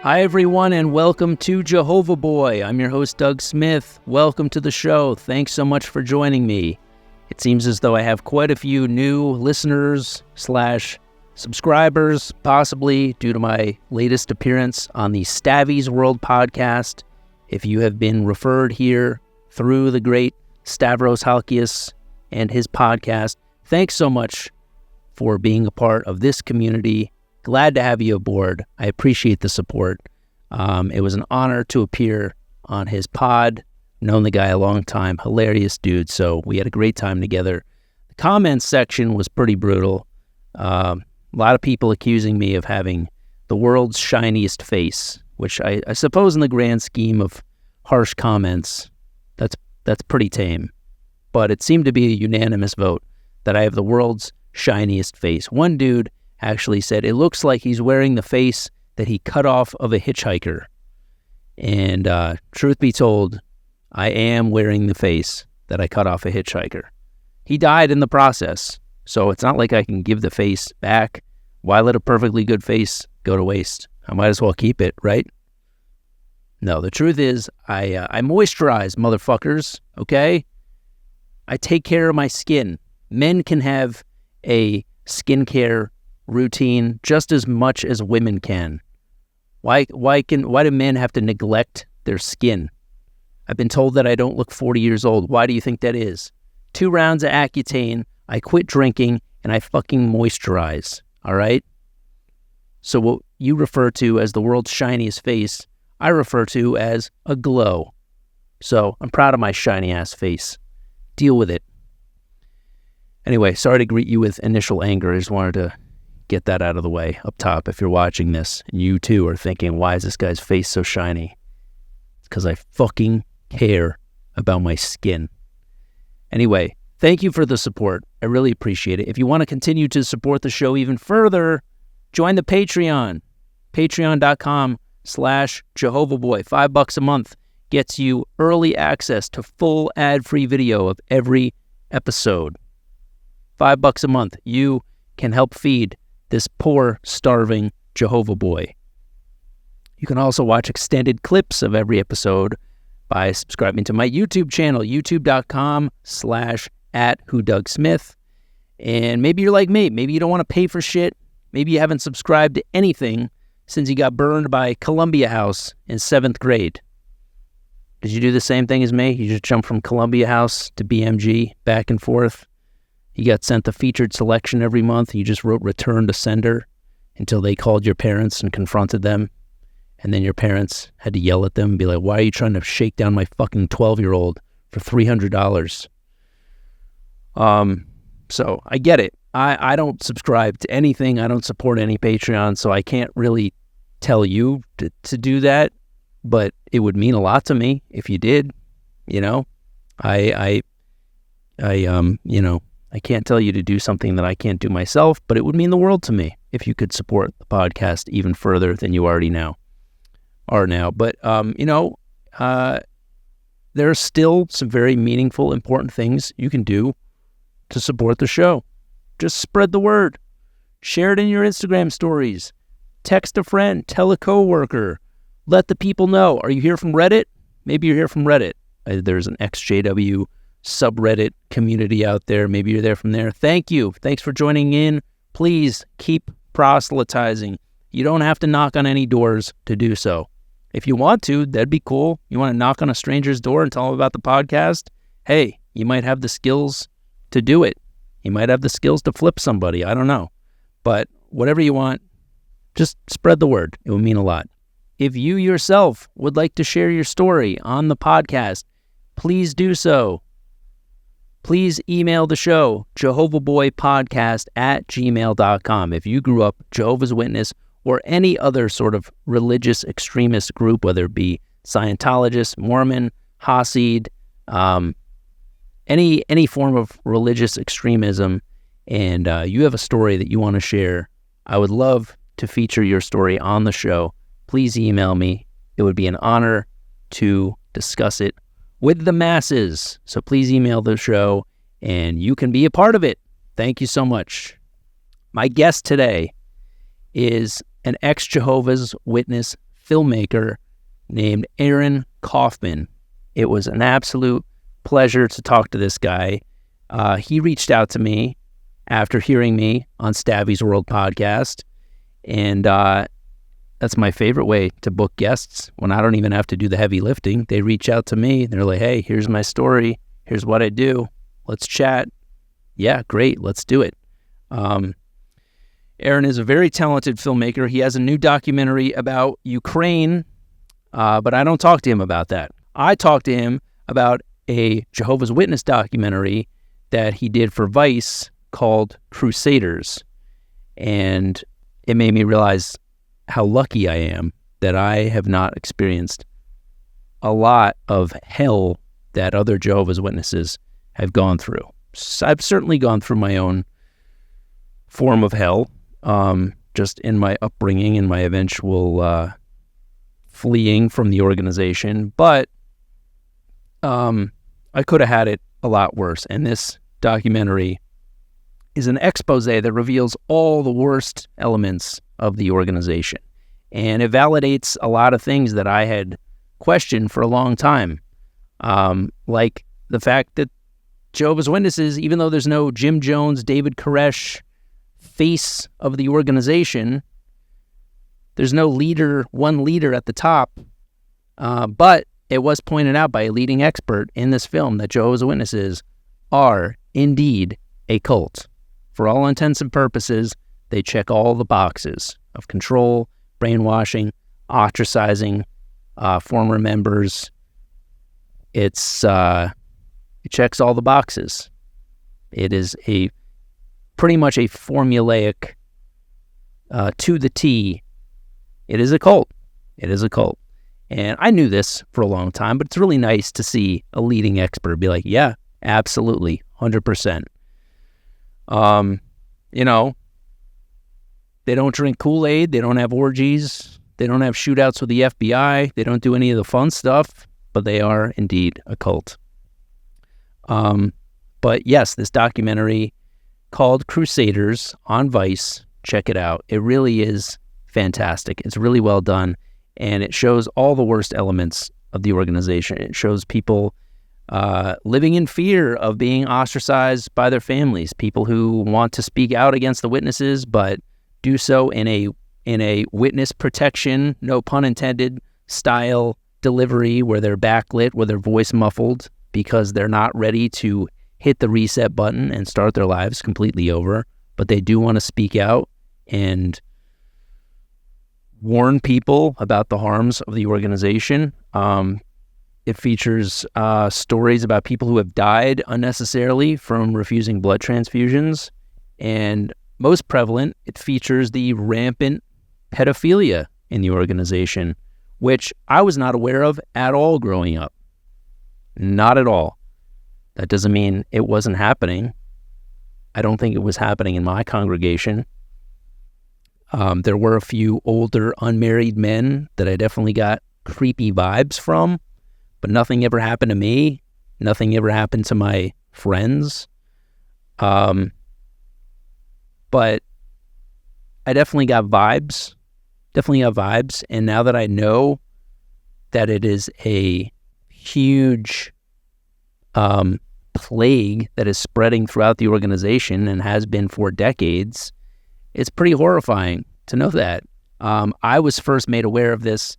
Hi, everyone, and welcome to Jehovah Boy. I'm your host, Doug Smith. Welcome to the show. Thanks so much for joining me. It seems as though I have quite a few new listeners / subscribers, possibly due to my latest appearance on the Stavies World podcast. If you have been referred here through the great Stavros Halkias and his podcast, thanks so much for being a part of this community. Glad to have you aboard. I appreciate the support. It was an honor to appear on his pod. Known the guy a long time. Hilarious dude. So we had a great time together. The comments section was pretty brutal. A lot of people accusing me of having the world's shiniest face, which I suppose in the grand scheme of harsh comments, that's pretty tame. But it seemed to be a unanimous vote that I have the world's shiniest face. One dude actually said it looks like he's wearing the face that he cut off of a hitchhiker. And truth be told, I am wearing the face that I cut off a hitchhiker. He died in the process, so it's not like I can give the face back. Why let a perfectly good face go to waste? I might as well keep it, right? No, the truth is, I moisturize, motherfuckers, okay? I take care of my skin. Men can have a skincare routine just as much as women can. Why do men have to neglect their skin? I've been told that I don't look 40 years old. Why do you think that is? 2 rounds of Accutane, I quit drinking, and I fucking moisturize, all right? So what you refer to as the world's shiniest face, I refer to as a glow. So I'm proud of my shiny-ass face. Deal with it. Anyway, sorry to greet you with initial anger. I just wanted to get that out of the way up top. If you're watching this and you too are thinking, why is this guy's face so shiny? It's because I fucking care about my skin. Anyway, thank you for the support. I really appreciate it. If you want to continue to support the show even further, join the Patreon. Patreon.com/JehovahBoy. $5 a month gets you early access to full ad-free video of every episode. $5 a month. You can help feed this poor, starving Jehovah Boy. You can also watch extended clips of every episode by subscribing to my YouTube channel, youtube.com/@WhoDougSmith. And maybe you're like me. Maybe you don't want to pay for shit. Maybe you haven't subscribed to anything since you got burned by Columbia House in 7th grade. Did you do the same thing as me? You just jumped from Columbia House to BMG, back and forth. You got sent the featured selection every month. You just wrote return to sender until they called your parents and confronted them. And then your parents had to yell at them and be like, why are you trying to shake down my fucking 12-year-old for $300? So I get it. I don't subscribe to anything. I don't support any Patreon, so I can't really tell you to do that. But it would mean a lot to me if you did. You know, I can't tell you to do something that I can't do myself, but it would mean the world to me if you could support the podcast even further than you already are now. But, there are still some very meaningful, important things you can do to support the show. Just spread the word. Share it in your Instagram stories. Text a friend. Tell a coworker. Let the people know. Are you here from Reddit? Maybe you're here from Reddit. There's an XJW subreddit community out there. Maybe you're there from there. Thank you. Thanks for joining in. Please keep proselytizing. You don't have to knock on any doors to do so. If you want to, that'd be cool. You want to knock on a stranger's door and tell them about the podcast? Hey, you might have the skills to do it. You might have the skills to flip somebody. I don't know. But whatever you want, just spread the word. It would mean a lot. If you yourself would like to share your story on the podcast, please do so. Please email the show, jehovahboypodcast@gmail.com. If you grew up Jehovah's Witness or any other sort of religious extremist group, whether it be Scientologist, Mormon, Hasid, any form of religious extremism, and you have a story that you want to share, I would love to feature your story on the show. Please email me. It would be an honor to discuss it with the masses. So please email the show and you can be a part of it. Thank you so much. My guest today is an ex-Jehovah's Witness filmmaker named Aaron Kaufman. It was an absolute pleasure to talk to this guy. He reached out to me after hearing me on Stabby's World podcast, and that's my favorite way to book guests when I don't even have to do the heavy lifting. They reach out to me. They're like, hey, here's my story. Here's what I do. Let's chat. Yeah, great. Let's do it. Aaron is a very talented filmmaker. He has a new documentary about Ukraine, but I don't talk to him about that. I talk to him about a Jehovah's Witness documentary that he did for Vice called Crusaders. And it made me realize how lucky I am that I have not experienced a lot of hell that other Jehovah's Witnesses have gone through. I've certainly gone through my own form of hell, just in my upbringing and my eventual fleeing from the organization. But I could have had it a lot worse. And this documentary is an expose that reveals all the worst elements of the organization. And it validates a lot of things that I had questioned for a long time. Like the fact that Jehovah's Witnesses, even though there's no Jim Jones, David Koresh face of the organization, there's no one leader at the top. But it was pointed out by a leading expert in this film that Jehovah's Witnesses are indeed a cult. For all intents and purposes, they check all the boxes of control, brainwashing, ostracizing former members. It checks all the boxes. It is pretty much a formulaic, to the T. It is a cult. It is a cult. And I knew this for a long time, but it's really nice to see a leading expert be like, yeah, absolutely, 100%. They don't drink Kool-Aid. They don't have orgies. They don't have shootouts with the FBI. They don't do any of the fun stuff, but they are indeed a cult. But yes, this documentary called Crusaders on Vice, check it out. It really is fantastic. It's really well done, and it shows all the worst elements of the organization. It shows people living in fear of being ostracized by their families, people who want to speak out against the witnesses, but do so in a witness protection, no pun intended, style delivery where they're backlit, with their voice muffled because they're not ready to hit the reset button and start their lives completely over, but they do want to speak out and warn people about the harms of the organization. It features stories about people who have died unnecessarily from refusing blood transfusions, and most prevalent, it features the rampant pedophilia in the organization, which I was not aware of at all growing up. Not at all. That doesn't mean it wasn't happening. I don't think it was happening in my congregation. There were a few older unmarried men that I definitely got creepy vibes from, but nothing ever happened to me. Nothing ever happened to my friends. But I definitely got vibes. And now that I know that it is a huge plague that is spreading throughout the organization and has been for decades, it's pretty horrifying to know that. I was first made aware of this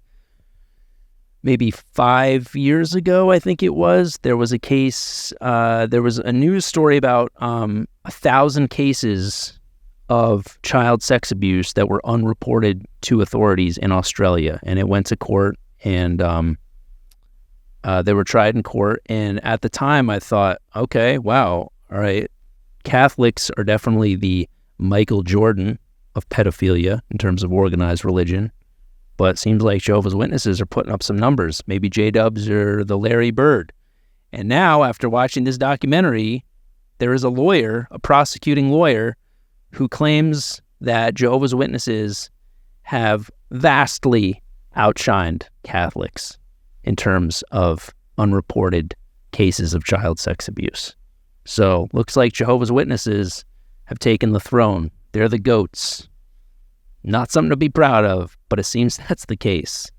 maybe 5 years ago, I think it was. There was a case, there was a news story about 1,000 cases of child sex abuse that were unreported to authorities in Australia. And it went to court, and they were tried in court. And at the time, I thought, okay, wow, all right, Catholics are definitely the Michael Jordan of pedophilia in terms of organized religion. But it seems like Jehovah's Witnesses are putting up some numbers. Maybe J-Dubs or the Larry Bird. And now, after watching this documentary, there is a lawyer, a prosecuting lawyer, who claims that Jehovah's Witnesses have vastly outshined Catholics in terms of unreported cases of child sex abuse. So, looks like Jehovah's Witnesses have taken the throne. They're the goats. Not something to be proud of, but it seems that's the case.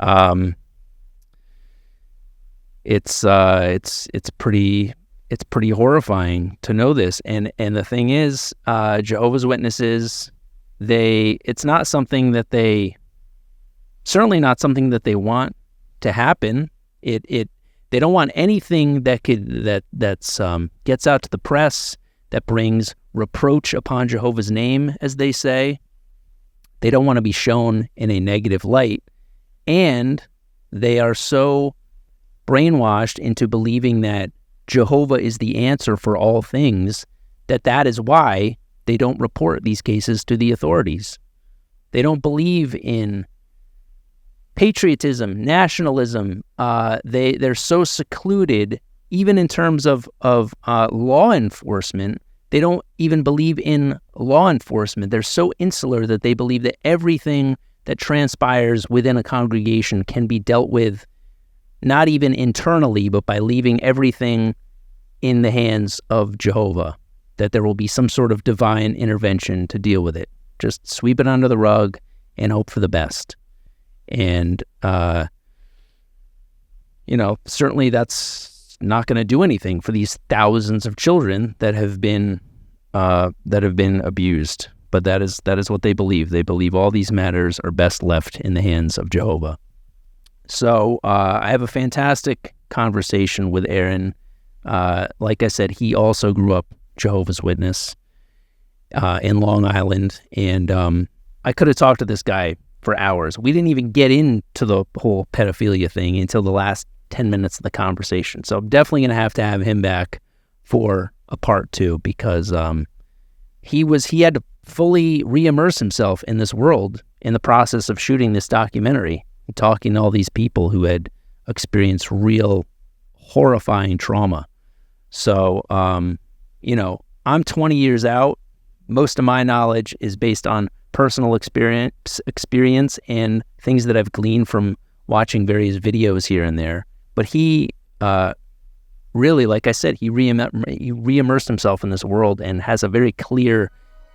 Um, it's pretty horrifying to know this. And the thing is, Jehovah's Witnesses, it's not something that certainly not something that they want to happen. They don't want anything that gets out to the press, that brings reproach upon Jehovah's name, as they say. They don't want to be shown in a negative light. And they are so brainwashed into believing that Jehovah is the answer for all things, that is why they don't report these cases to the authorities. They don't believe in patriotism, nationalism. They're so secluded, even in terms of law enforcement. They don't even believe in law enforcement. They're so insular that they believe that everything that transpires within a congregation can be dealt with, not even internally, but by leaving everything in the hands of Jehovah, that there will be some sort of divine intervention to deal with it. Just sweep it under the rug and hope for the best. And, certainly that's not going to do anything for these thousands of children that have been abused. But that is what they believe. They believe all these matters are best left in the hands of Jehovah. So I have a fantastic conversation with Aaron. Like I said, he also grew up Jehovah's Witness in Long Island, and I could have talked to this guy for hours. We didn't even get into the whole pedophilia thing until the last 10 minutes of the conversation. So I'm definitely going to have him back for a part 2, because he had to fully re-immerse himself in this world in the process of shooting this documentary, talking to all these people who had experienced real horrifying trauma. So, I'm 20 years out. Most of my knowledge is based on personal experience and things that I've gleaned from watching various videos here and there. But he really, like I said, he re-immersed himself in this world and has a very clear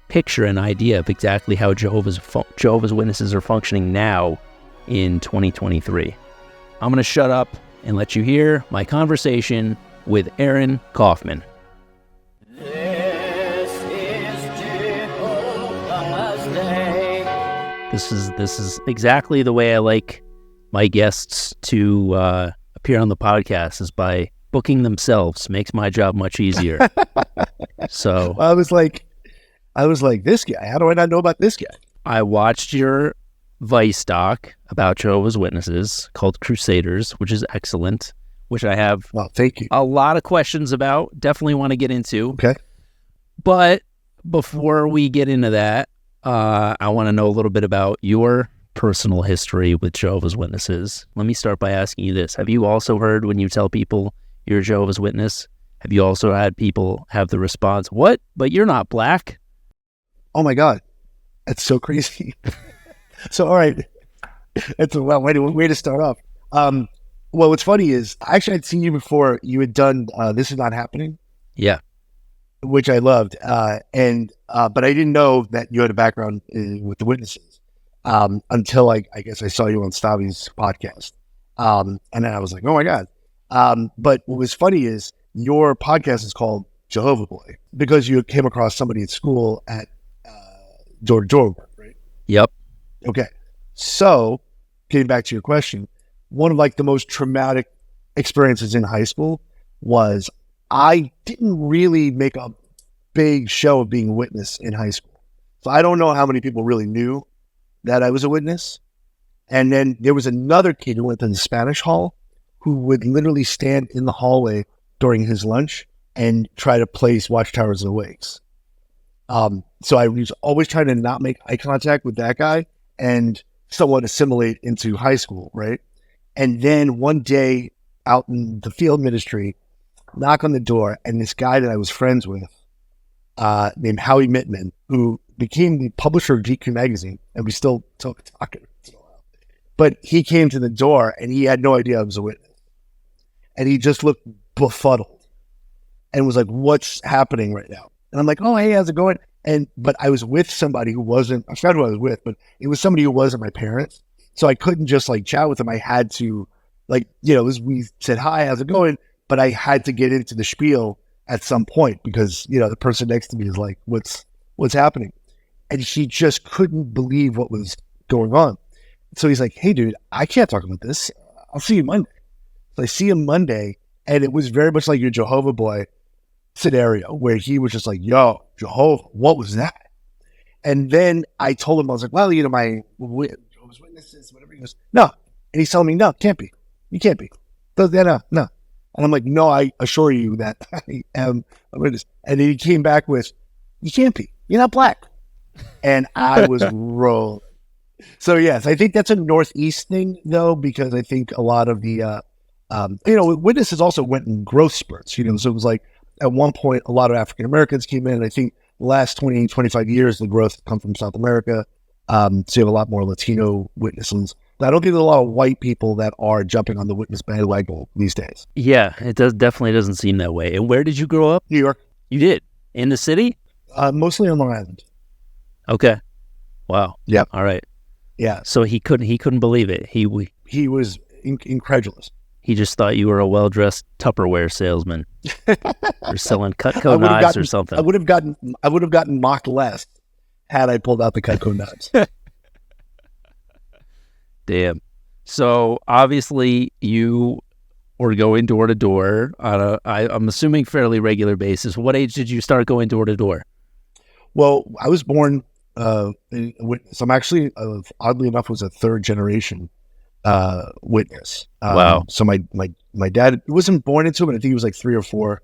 picture and idea of exactly how Jehovah's Witnesses are functioning now in 2023. I'm going to shut up and let you hear my conversation with Aaron Kaufman. This is Jehovah's Day. This is exactly the way I like my guests to appear on the podcast, is by booking themselves. Makes my job much easier. So I was like, this guy, how do I not know about this guy? I watched your Vice doc about Jehovah's Witnesses called Crusaders, which is excellent, which I have thank you. a lot of questions about. Definitely want to get into. Okay. But before we get into that, I want to know a little bit about your personal history with Jehovah's Witnesses. Let me start by asking you this. Have you also heard, when you tell people you're a Jehovah's Witness, have you also had people have the response, "What? But you're not black?" Oh my God. That's so crazy. So, all right. That's a way to start off. Well, what's funny is actually I'd seen you before. You had done This Is Not Happening. Yeah. Which I loved. But I didn't know that you had a background with the Witnesses until I guess I saw you on Stavi's podcast. And then I was like, oh my God. But what was funny is your podcast is called Jehovah Boy because you came across somebody at school at door-to-door work, right? Yep. Okay. So getting back to your question, one of the most traumatic experiences in high school was I didn't really make a big show of being a witness in high school. So I don't know how many people really knew that I was a witness. And then there was another kid who went to the Spanish hall who would literally stand in the hallway during his lunch and try to place Watchtowers and Awakes. So I was always trying to not make eye contact with that guy and somewhat assimilate into high school, right? And then one day out in the field ministry, knock on the door, and this guy that I was friends with, named Howie Mittman, who became the publisher of GQ magazine, and we still talking. But he came to the door, and he had no idea I was a witness. And he just looked befuddled and was like, what's happening right now? And I'm like, oh, hey, how's it going? But I was with somebody who wasn't, I forgot who I was with, but it was somebody who wasn't my parents. So I couldn't just like chat with him. I had to like, we said, hi, how's it going? But I had to get into the spiel at some point because, the person next to me is like, what's happening? And she just couldn't believe what was going on. So he's like, hey, dude, I can't talk about this. I'll see you Monday. So I see him Monday, and it was very much like your Jehovah boy scenario where he was just like, yo, Jehovah, what was that? And then I told him, I was like, well, my Jehovah's Witnesses, whatever. He goes, no. And he's telling me, no, can't be. You can't be. No. And I'm like, no, I assure you that I am a witness. And then he came back with, you can't be. You're not black. And I was rolling. So, yes, I think that's a Northeast thing, though, because I think a lot of the, witnesses also went in growth spurts, so it was like at one point, a lot of African Americans came in. And I think the last 20, 25 years, the growth has come from South America. So you have a lot more Latino witnesses. But I don't think there's a lot of white people that are jumping on the witness bandwagon these days. Yeah, it definitely doesn't seem that way. And where did you grow up? New York. You did? In the city? Mostly on Long Island. Okay. Wow. Yeah. All right. Yeah. So he couldn't believe it. He was incredulous. He just thought you were a well-dressed Tupperware salesman or selling Cutco knives or something. I would have gotten mocked less had I pulled out the Cutco knives. Damn. So obviously you were going door to door on I'm assuming fairly regular basis. What age did you start going door to door? Well, I was born. So I'm actually, oddly enough, was a third generation witness. Wow. So my dad wasn't born into it, but I think he was like 3 or 4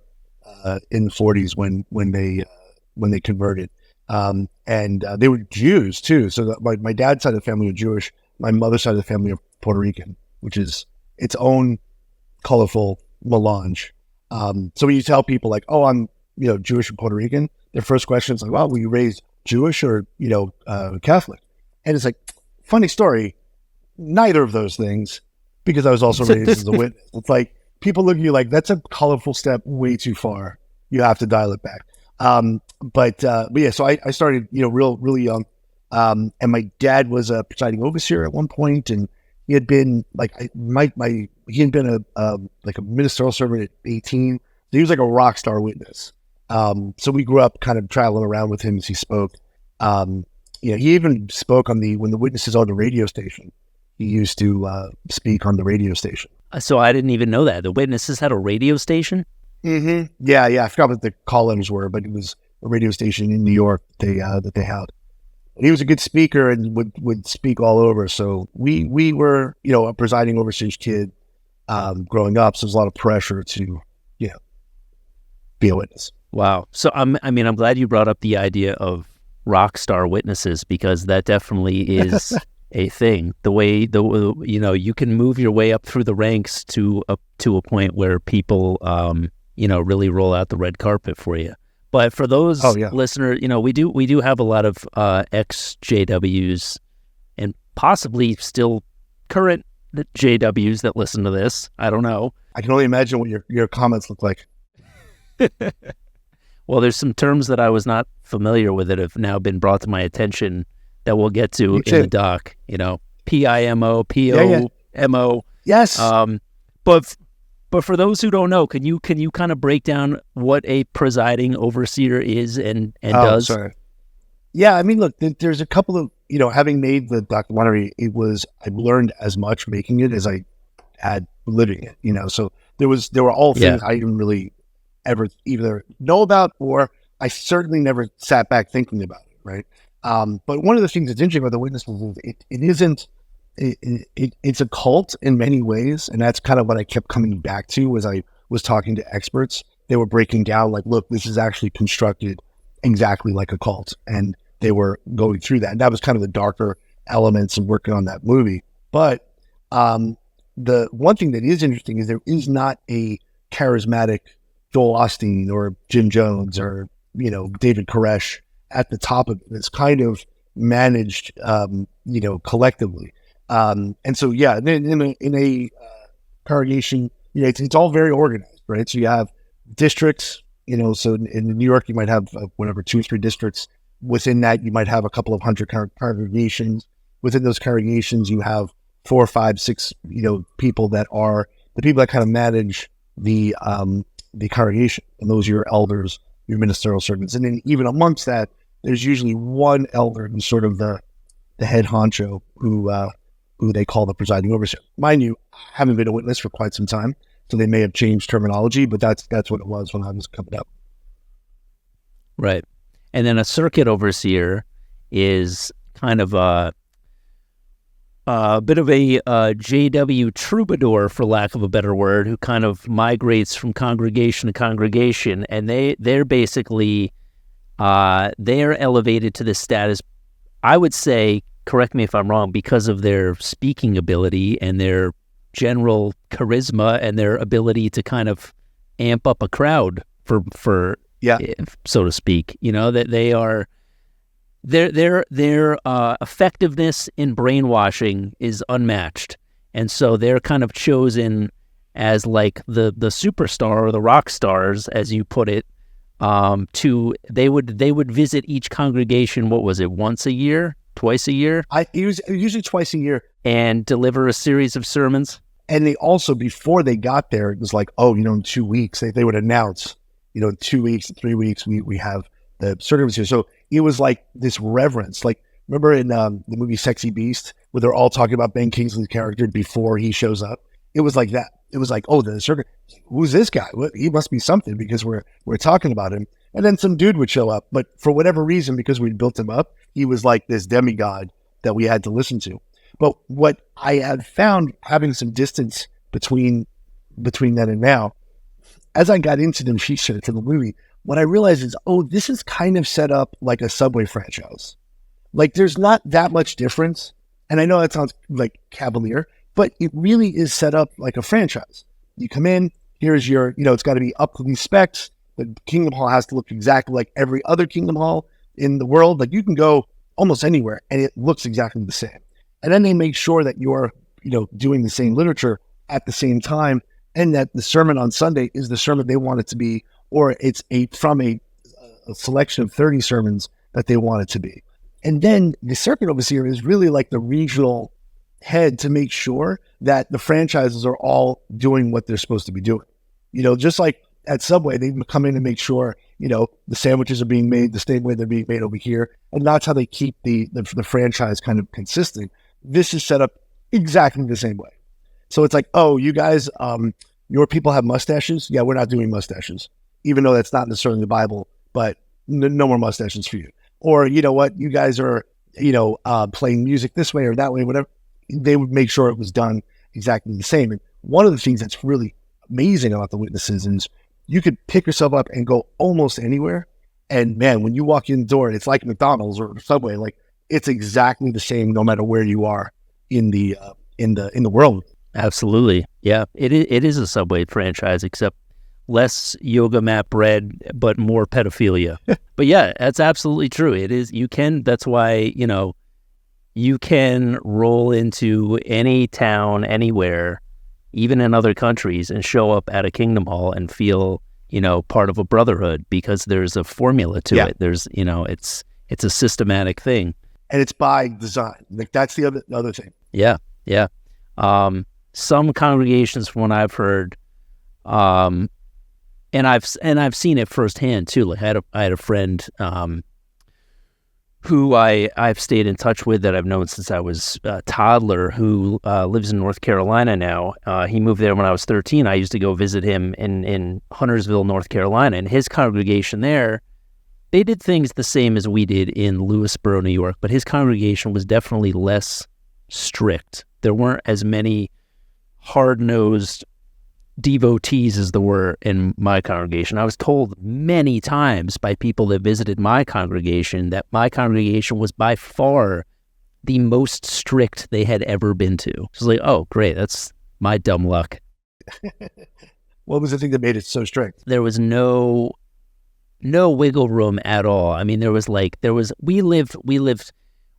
in the 40s when they converted. And they were Jews too. So my dad's side of the family were Jewish. My mother's side of the family are Puerto Rican, which is its own colorful melange. So when you tell people like, oh, I'm Jewish and Puerto Rican, their first question is like, well, were you raised Jewish or Catholic? And it's like, funny story, neither of those things, because I was also raised as a witness. It's like people look at you like that's a colorful step way too far. You have to dial it back. But yeah, so I started really young, and my dad was a presiding overseer at one point, and he had been like he had been a ministerial servant at 18. So he was like a rock star witness. So we grew up kind of traveling around with him as he spoke. He even spoke when the witnesses on the radio station. He used to speak on the radio station. So I didn't even know that. The witnesses had a radio station? Mm-hmm. Yeah. I forgot what the call letters were, but it was a radio station in New York that they had. And he was a good speaker and would speak all over. So we were, a presiding overseer's kid growing up. So there's a lot of pressure to, be a witness. Wow. So I'm glad you brought up the idea of rock star witnesses, because that definitely is a thing. The way you can move your way up through the ranks to a point where people really roll out the red carpet for you. But for those listeners, we do have a lot of ex JWs and possibly still current JWs that listen to this. I don't know. I can only imagine what your comments look like. Well, there's some terms that I was not familiar with that have now been brought to my attention that we'll get to in the doc. PIMO, POMO. Yes. But for those who don't know, can you kind of break down what a presiding overseer is and does? Sorry. Yeah, I mean, look, there's a couple of having made the documentary, I learned as much making it as I had living it. So there were all things I didn't really ever either know about, or I certainly never sat back thinking about it, right? But one of the things that's interesting about the witnesses is it's a cult in many ways, and that's kind of what I kept coming back to as I was talking to experts. They were breaking down like, look, this is actually constructed exactly like a cult, and they were going through that. And that was kind of the darker elements of working on that movie. But the one thing that is interesting is there is not a charismatic Joel Osteen or Jim Jones or David Koresh at the top of it. It's kind of managed collectively, and so in a congregation, it's all very organized, right? So you have districts, so in New York you might have 2 or 3 districts. Within that you might have a couple of hundred congregations. Within those congregations you have 4, 5, 6, people that are the people that kind of manage the congregation, and those are your elders, your ministerial servants, and then even amongst that, there's usually one elder who's sort of the head honcho who they call the presiding overseer. Mind you, I haven't been a witness for quite some time, so they may have changed terminology, but that's what it was when I was coming up. Right. And then a circuit overseer is kind of a bit of a JW troubadour, for lack of a better word, who kind of migrates from congregation to congregation, and they're basically they're elevated to the status, I would say, correct me if I'm wrong, because of their speaking ability and their general charisma and their ability to kind of amp up a crowd for so to speak. That they are their effectiveness in brainwashing is unmatched, and so they're kind of chosen as like the superstar or the rock stars, as you put it. They would visit each congregation. What was it? Once a year? Twice a year? Usually twice a year. And deliver a series of sermons. And they also, before they got there, it was like, in 2 weeks, they would announce, in 2 weeks, 3 weeks, we have the service here. So it was like this reverence. Like, remember in the movie Sexy Beast, where they're all talking about Ben Kingsley's character before he shows up? It was like that. It was like, the circuit, who's this guy? He must be something, because we're talking about him. And then some dude would show up, but for whatever reason, because we built him up, he was like this demigod that we had to listen to. But what I had found, having some distance between then and now, as I got into the movie, what I realized is, this is kind of set up like a Subway franchise. Like, there's not that much difference. And I know that sounds like cavalier, but it really is set up like a franchise. You come in, here's your, it's got to be up to these specs. The Kingdom Hall has to look exactly like every other Kingdom Hall in the world. Like, you can go almost anywhere and it looks exactly the same. And then they make sure that you're, doing the same literature at the same time, and that the sermon on Sunday is the sermon they want it to be, or it's from a selection of 30 sermons that they want it to be. And then the circuit overseer is really like the regional head to make sure that the franchises are all doing what they're supposed to be doing. Just like at Subway, they come in and make sure, the sandwiches are being made the same way they're being made over here. And that's how they keep the franchise kind of consistent. This is set up exactly the same way. So it's like, you guys, your people have mustaches? Yeah, we're not doing mustaches, even though that's not necessarily in the Bible, but no more mustaches for you. Or, you know what, you guys are, playing music this way or that way, whatever. They would make sure it was done exactly the same. And one of the things that's really amazing about the witnesses is you could pick yourself up and go almost anywhere. And man, when you walk in the door, it's like McDonald's or Subway. Like, it's exactly the same no matter where you are in the world. Absolutely, yeah. It is a Subway franchise, except less yoga mat bread, but more pedophilia. But yeah, that's absolutely true. It is. You can. That's why you can roll into any town, anywhere, even in other countries, and show up at a Kingdom Hall and feel, part of a brotherhood, because there's a formula to it. There's, it's a systematic thing. And it's by design. Like, that's the other thing. Yeah. Some congregations, from what I've heard, and I've seen it firsthand too. Like, I had a friend, who I've stayed in touch with, that I've known since I was a toddler, who lives in North Carolina now. He moved there when I was 13. I used to go visit him in Huntersville, North Carolina, and his congregation there, they did things the same as we did in Lewisboro, New York, but his congregation was definitely less strict. There weren't as many hard-nosed devotees as there were in my congregation. I was told many times by people that visited my congregation that my congregation was by far the most strict they had ever been to. So I was like, oh, great, that's my dumb luck. What was the thing that made it so strict? There was no wiggle room at all. I mean, we lived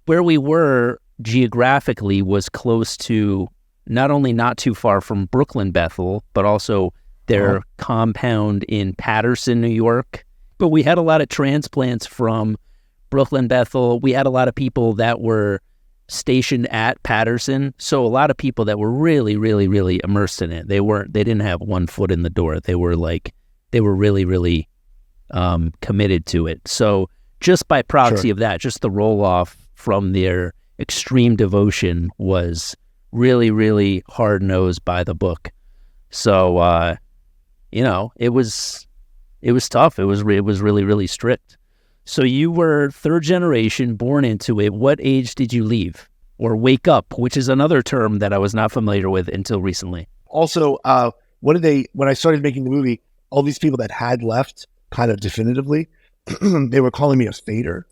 where we were geographically was close to, not only not too far from Brooklyn Bethel, but also their compound in Paterson, New York. But we had a lot of transplants from Brooklyn Bethel. We had a lot of people that were stationed at Patterson. So a lot of people that were really, really, really immersed in it, they didn't have one foot in the door. They were really, really committed to it. So just by proxy of that, just the roll off from their extreme devotion was really, really hard nosed by the book. So, it was tough. It was really, really strict. So you were third generation, born into it. What age did you leave or wake up, which is another term that I was not familiar with until recently? Also, when I started making the movie, all these people that had left kind of definitively, they were calling me a fader.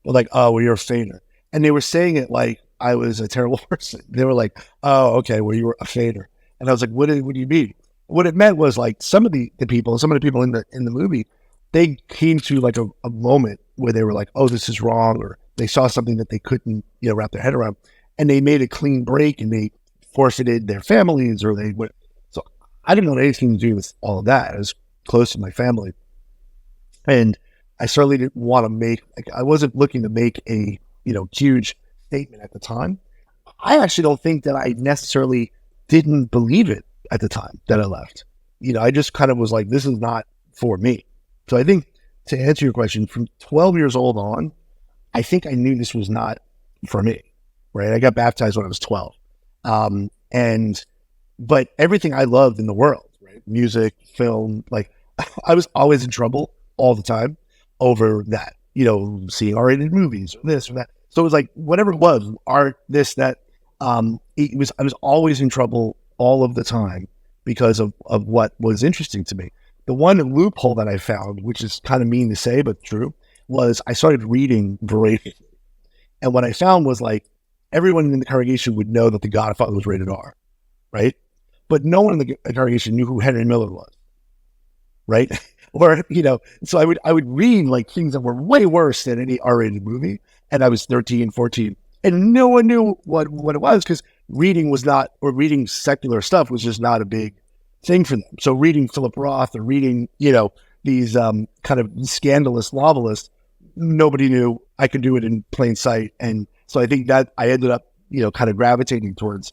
They're like, oh, well, you're a fader. And they were saying it like I was a terrible person. They were like, oh, okay, well, you were a fader. And I was like, what do you mean? What it meant was like some of the people in the movie, they came to like a moment where they were like, oh, this is wrong, or they saw something that they couldn't, wrap their head around, and they made a clean break and they forfeited their families, or they went. So I didn't know anything to do with all of that. I was close to my family, and I certainly didn't want to I wasn't looking to make a, huge statement at the time. I actually don't think that I necessarily didn't believe it at the time that I left. I just kind of was like, this is not for me. So I think, to answer your question, from 12 years old on, I think I knew this was not for me, right? I got baptized when I was 12. But everything I loved in the world, right? Music, film, like I was always in trouble all the time over that, seeing R-rated movies or this or that. So it was like, whatever it was, art, this, that, I was always in trouble all of the time because of what was interesting to me. The one loophole that I found, which is kind of mean to say, but true, was I started reading voraciously. And what I found was like everyone in the congregation would know that The Godfather was rated R, right? But no one in the congregation knew who Henry Miller was, right? Or, so I would read like things that were way worse than any R-rated movie. And I was 13, 14. And no one knew what it was, because reading secular stuff was just not a big thing for them. So reading Philip Roth or reading, these kind of scandalous novelists, nobody knew. I could do it in plain sight. And so I think that I ended up, kind of gravitating towards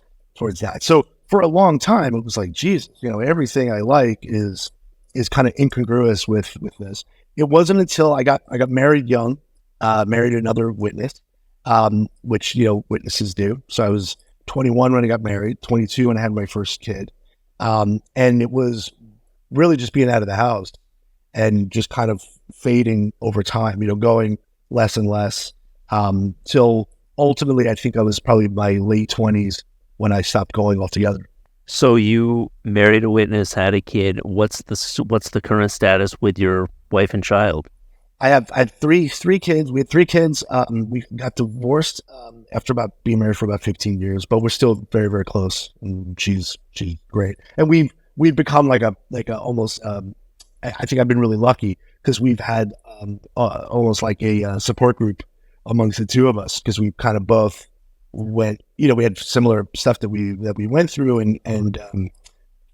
that. So for a long time, it was like, Jesus, everything I like is kind of incongruous with this. It wasn't until I got married young, married another witness, which, witnesses do. So I was 21 when I got married, 22 when I had my first kid. And it was really just being out of the house and just kind of fading over time, going less and less, till ultimately I think I was probably my late 20s when I stopped going altogether. So you married a witness, had a kid. What's the current status with your wife and child? I had three kids. We had 3 kids. We got divorced after being married for about 15 years, but we're still very, very close. And she's great. And we've become like a almost. I think I've been really lucky because we've had almost like a support group amongst the two of us, because we kind of both went. We had similar stuff that we went through, and the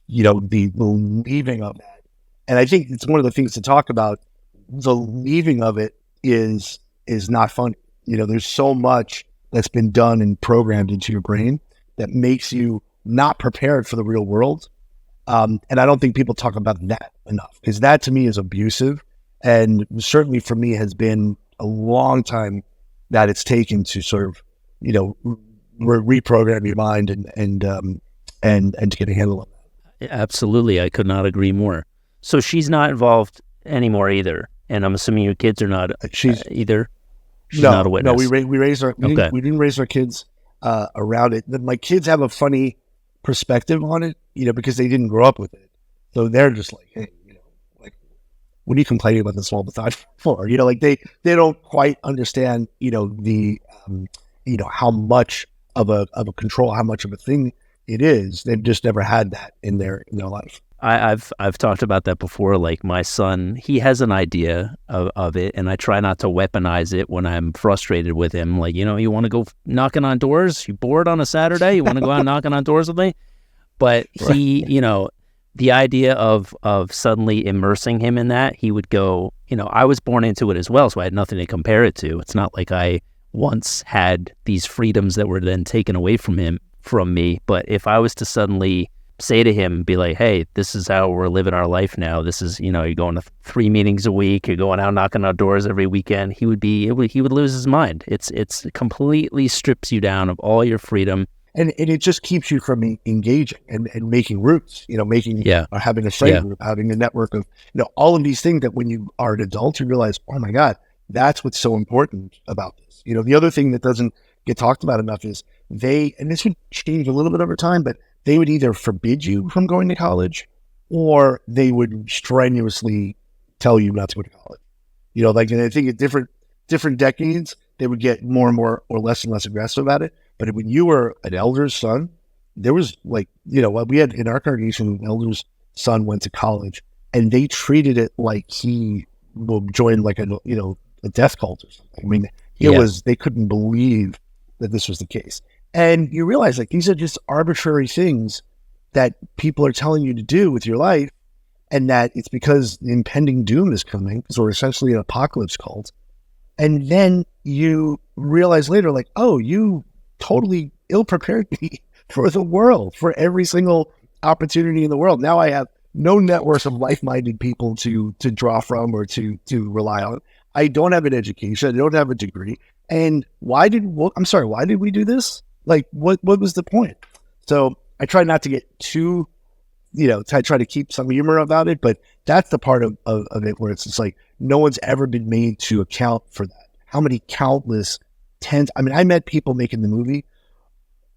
leaving of that. And I think it's one of the things to talk about. The leaving of it is not fun. There's so much that's been done and programmed into your brain that makes you not prepared for the real world. And I don't think people talk about that enough, because that to me is abusive. And certainly for me has been a long time that it's taken to sort of, reprogram your mind and to get a handle on that. Absolutely. I could not agree more. So she's not involved anymore either. And I'm assuming your kids are not either. She's not a witness. No, we raised our. We didn't raise our kids around it. My kids have a funny perspective on it, because they didn't grow up with it. So they're just like, hey, like, what are you complaining about the small baton for? Like they don't quite understand, the how much of a control, how much of a thing it is. They've just never had that in their life. I've talked about that before. Like my son, he has an idea of it, and I try not to weaponize it when I'm frustrated with him. Like, you want to go knocking on doors? You bored on a Saturday? You want to go out knocking on doors with me? But he, the idea of suddenly immersing him in that, he would go, I was born into it as well, so I had nothing to compare it to. It's not like I once had these freedoms that were then taken away from me. But if I was to suddenly say to him, be like, hey, this is how we're living our life now. This is, you're going to 3 meetings a week. You're going out knocking on doors every weekend. He would lose his mind. It's completely strips you down of all your freedom. And it just keeps you from engaging and making roots, or having a friend group, having a network of, all of these things that when you are an adult, you realize, oh my God, that's what's so important about this. The other thing that doesn't get talked about enough is and this would change a little bit over time, but they would either forbid you from going to college or they would strenuously tell you not to go to college. And I think at different decades, they would get more and more or less and less aggressive about it. But when you were an elder's son, there was we had in our congregation, an elder's son went to college and they treated it like he will join like a death cult or something. I mean, they couldn't believe that this was the case. And you realize these are just arbitrary things that people are telling you to do with your life, and that it's because the impending doom is coming, because we're essentially an apocalypse cult. And then you realize later, oh, you totally ill-prepared me for the world, for every single opportunity in the world. Now I have no network of like-minded people to draw from or to rely on. I don't have an education. I don't have a degree. And why did we do this? What was the point? So I try not to get too, I try to keep some humor about it, but that's the part of it where it's just no one's ever been made to account for that. How many countless tens, I met people making the movie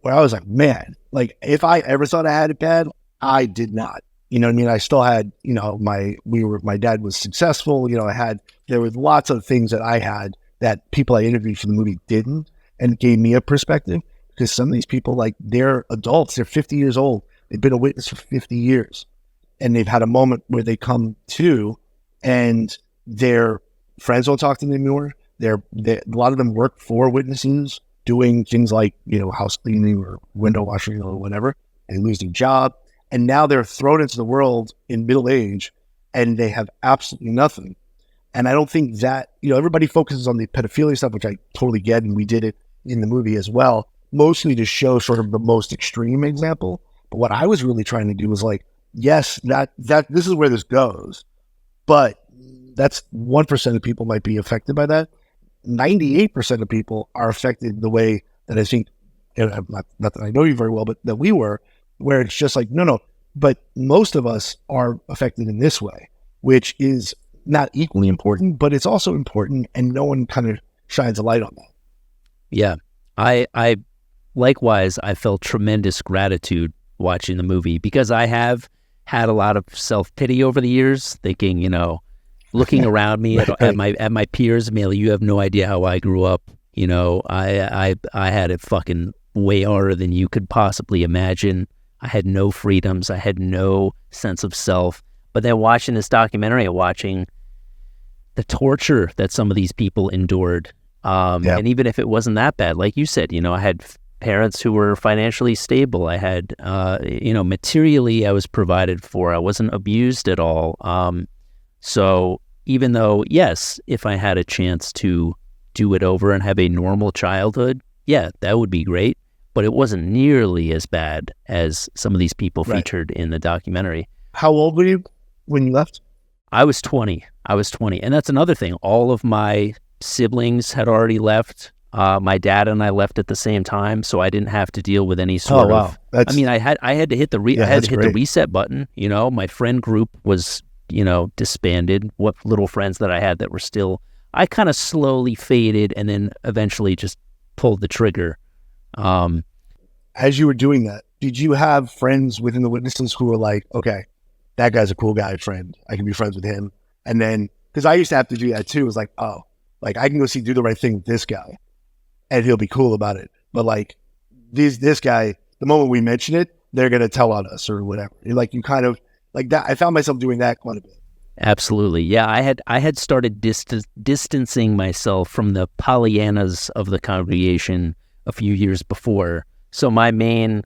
where I was like, man, if I ever thought I had it bad, I did not. I still had, my dad was successful. There was lots of things that I had that people I interviewed for the movie didn't, and it gave me a perspective, because some of these people, they're adults, they're 50 years old. They've been a witness for 50 years and they've had a moment where they come to and their friends don't talk to them anymore. A lot of them work for witnesses doing things like, house cleaning or window washing or whatever. They lose their job. And now they're thrown into the world in middle age and they have absolutely nothing. And I don't think that, everybody focuses on the pedophilia stuff, which I totally get. And we did it in the movie as well, mostly to show sort of the most extreme example. But what I was really trying to do was yes, that this is where this goes, but that's 1% of people might be affected by that. 98% of people are affected the way that I think, not that I know you very well, but that we were, where it's just no, but most of us are affected in this way, which is not equally important, but it's also important, and no one kind of shines a light on that. Yeah. I likewise, I felt tremendous gratitude watching the movie, because I have had a lot of self-pity over the years, thinking, looking around me at my peers, you have no idea how I grew up. I had it fucking way harder than you could possibly imagine. I had no freedoms. I had no sense of self. But then watching this documentary and watching the torture that some of these people endured, and even if it wasn't that bad, like you said, I had parents who were financially stable. I had, materially I was provided for. I wasn't abused at all. So even though, yes, if I had a chance to do it over and have a normal childhood, yeah, that would be great. But it wasn't nearly as bad as some of these people featured in the documentary. How old were you when you left? I was 20. And that's another thing. All of my siblings had already left. My dad and I left at the same time, so I didn't have to deal with any sort of. I had to hit the the reset button. My friend group was disbanded. What little friends that I had that were still, I kind of slowly faded, and then eventually just pulled the trigger. As you were doing that, did you have friends within the witnesses who were like, okay, that guy's a cool guy, friend, I can be friends with him? And then, because I used to have to do that too, it was like, oh, I can go do the right thing with this guy and he'll be cool about it. But this guy, the moment we mention it, they're going to tell on us or whatever. You kind of like that. I found myself doing that quite a bit. Absolutely. Yeah. I had started distancing myself from the Pollyannas of the congregation a few years before. So my main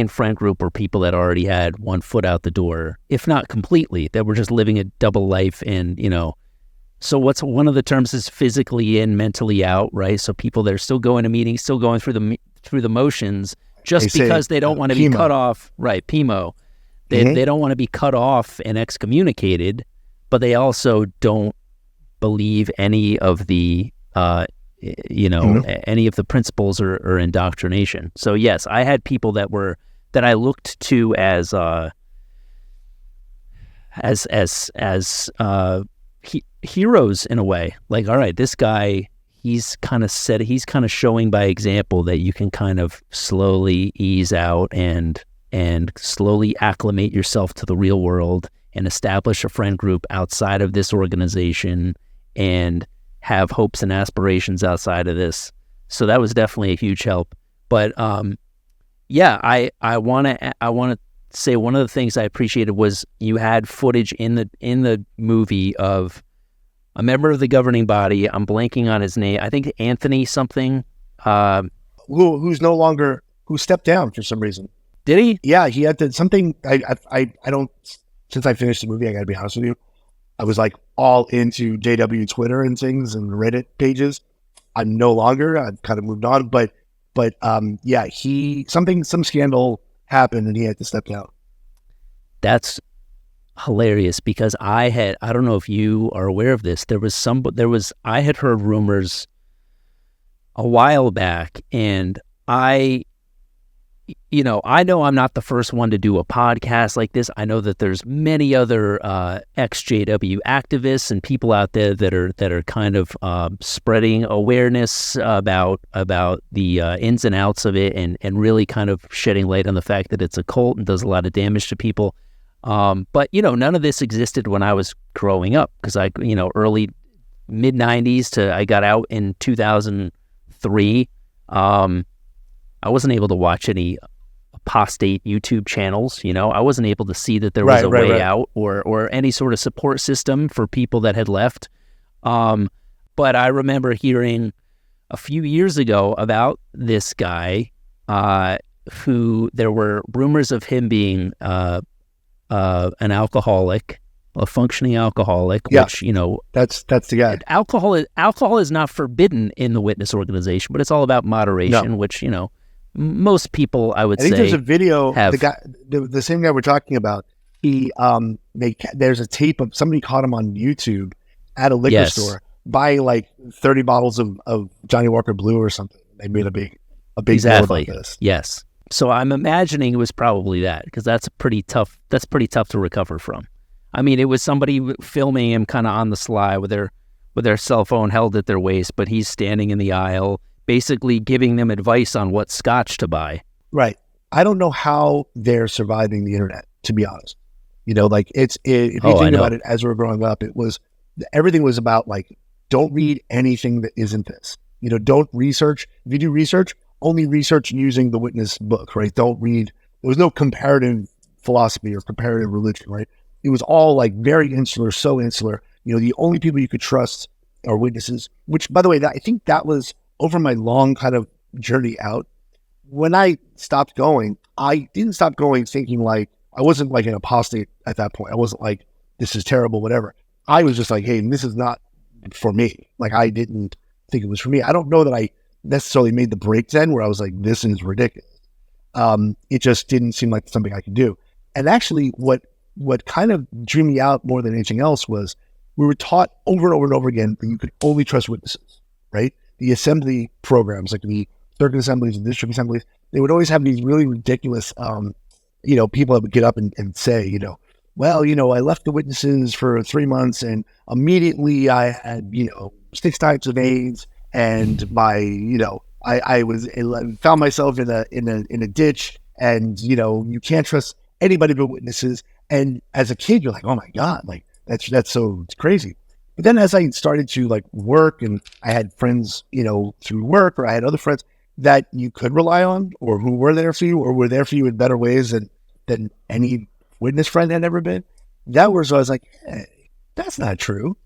friend group were people that already had one foot out the door, if not completely, that were just living a double life and, So what's one of the terms is physically in, mentally out, right? So people that are still going to meetings, still going through the motions, just because they don't want to be cut off, right? PIMO. They don't want to be cut off and excommunicated, but they also don't believe any of the any of the principles or indoctrination. So yes, I had people that I looked to as heroes in a way. Like, all right, this guy, he's kind of showing by example that you can kind of slowly ease out and slowly acclimate yourself to the real world and establish a friend group outside of this organization and have hopes and aspirations outside of this. So that was definitely a huge help. But I want to say one of the things I appreciated was you had footage in the movie of a member of the governing body. I'm blanking on his name. I think Anthony something. Who stepped down for some reason. Did he? Yeah, he had something. I don't. Since I finished the movie, I got to be honest with you. I was like all into JW Twitter and things and Reddit pages. I'm no longer. I've kind of moved on, but yeah, some scandal happened and he had to step down. That's hilarious because I don't know if you are aware of this. I had heard rumors a while back, and I know I'm not the first one to do a podcast like this. I know that there's many other ex-JW activists and people out there that are kind of spreading awareness about the ins and outs of it and really kind of shedding light on the fact that it's a cult and does a lot of damage to people. But none of this existed when I was growing up because early mid 90s I got out in 2003. I wasn't able to watch any apostate YouTube channels. I wasn't able to see that there was a way out or any sort of support system for people that had left. But I remember hearing a few years ago about this guy who there were rumors of him being an alcoholic, a functioning alcoholic, which, that's the guy. Alcohol is not forbidden in the witness organization, but it's all about moderation, which, most people, I would say, there's a video. The same guy we're talking about. He, there's a tape of somebody caught him on YouTube at a liquor store buying like 30 bottles of Johnny Walker Blue or something. They made a big deal about this. Yes. So I'm imagining it was probably that because that's pretty tough to recover from. I mean, it was somebody filming him kind of on the sly with their cell phone held at their waist, but he's standing in the aisle, basically giving them advice on what scotch to buy. Right. I don't know how they're surviving the internet, to be honest. If you think about it, as we were growing up, everything was about like, don't read anything that isn't this. Don't research. If you do research, only research using the witness book, right? Don't read. There was no comparative philosophy or comparative religion, right? It was all like very insular, so insular. The only people you could trust are witnesses, which, by the way, I think that was over my long kind of journey out. When I stopped going, I didn't stop going thinking like, I wasn't like an apostate at that point. I wasn't like, this is terrible, whatever. I was just like, hey, this is not for me. Like, I didn't think it was for me. I don't know that I necessarily made the break then where I was like, this is ridiculous. It just didn't seem like something I could do. And actually what kind of drew me out more than anything else was we were taught over and over and over again that you could only trust witnesses, right? The assembly programs, like the circuit assemblies and district assemblies, they would always have these really ridiculous, people that would get up and say, well, I left the witnesses for 3 months and immediately I had, 6 types of AIDS and I found myself in a ditch and, you can't trust anybody but witnesses. And as a kid, you're like, oh my God, like that's so crazy. But then as I started to like work and I had friends, through work, or I had other friends that you could rely on or who were there for you or were there for you in better ways than any witness friend had ever been. I was like, hey, that's not true.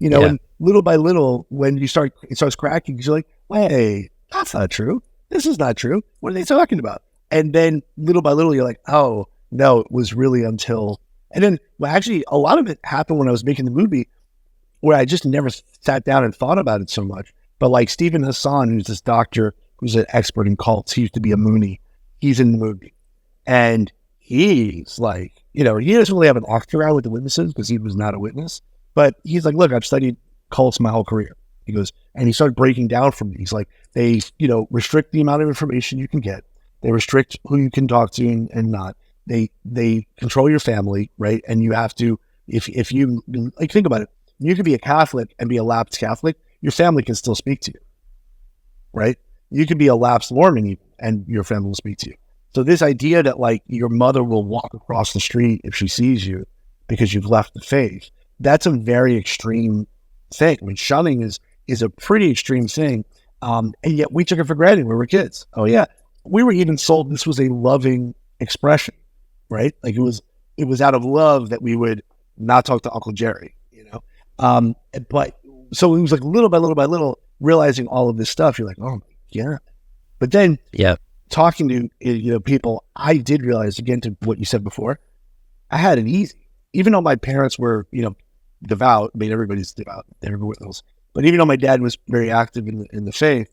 And little by little, when it starts cracking, you're like, wait, that's not true. This is not true. What are they talking about? And then little by little, you're like, oh, no, it was really until, and then, well, actually, a lot of it happened when I was making the movie. where I just never sat down and thought about it so much. But like Stephen Hassan, who's this doctor who's an expert in cults, he used to be a Mooney. He's in the movie. And he's like, he doesn't really have an octave with the witnesses because he was not a witness. But he's like, look, I've studied cults my whole career. He goes, and he started breaking down from these. Like, they, restrict the amount of information you can get. They restrict who you can talk to and not. They control your family, right? And you have to, if you, like, think about it. You could be a Catholic and be a lapsed Catholic. Your family can still speak to you, right? You could be a lapsed Mormon even, and your family will speak to you. So this idea that, like, your mother will walk across the street if she sees you because you've left the faith, that's a very extreme thing. I mean, shunning is a pretty extreme thing. And yet we took it for granted when we were kids. Oh yeah. We were even sold this was a loving expression, right? Like it was out of love that we would not talk to Uncle Jerry, but so it was like little by little realizing all of this stuff. You're like, oh my God. But then talking to, people, I did realize, again, to what you said before, I had it easy. Even though my parents were, devout. I mean, everybody's devout. Everyone knows. But even though my dad was very active in the faith,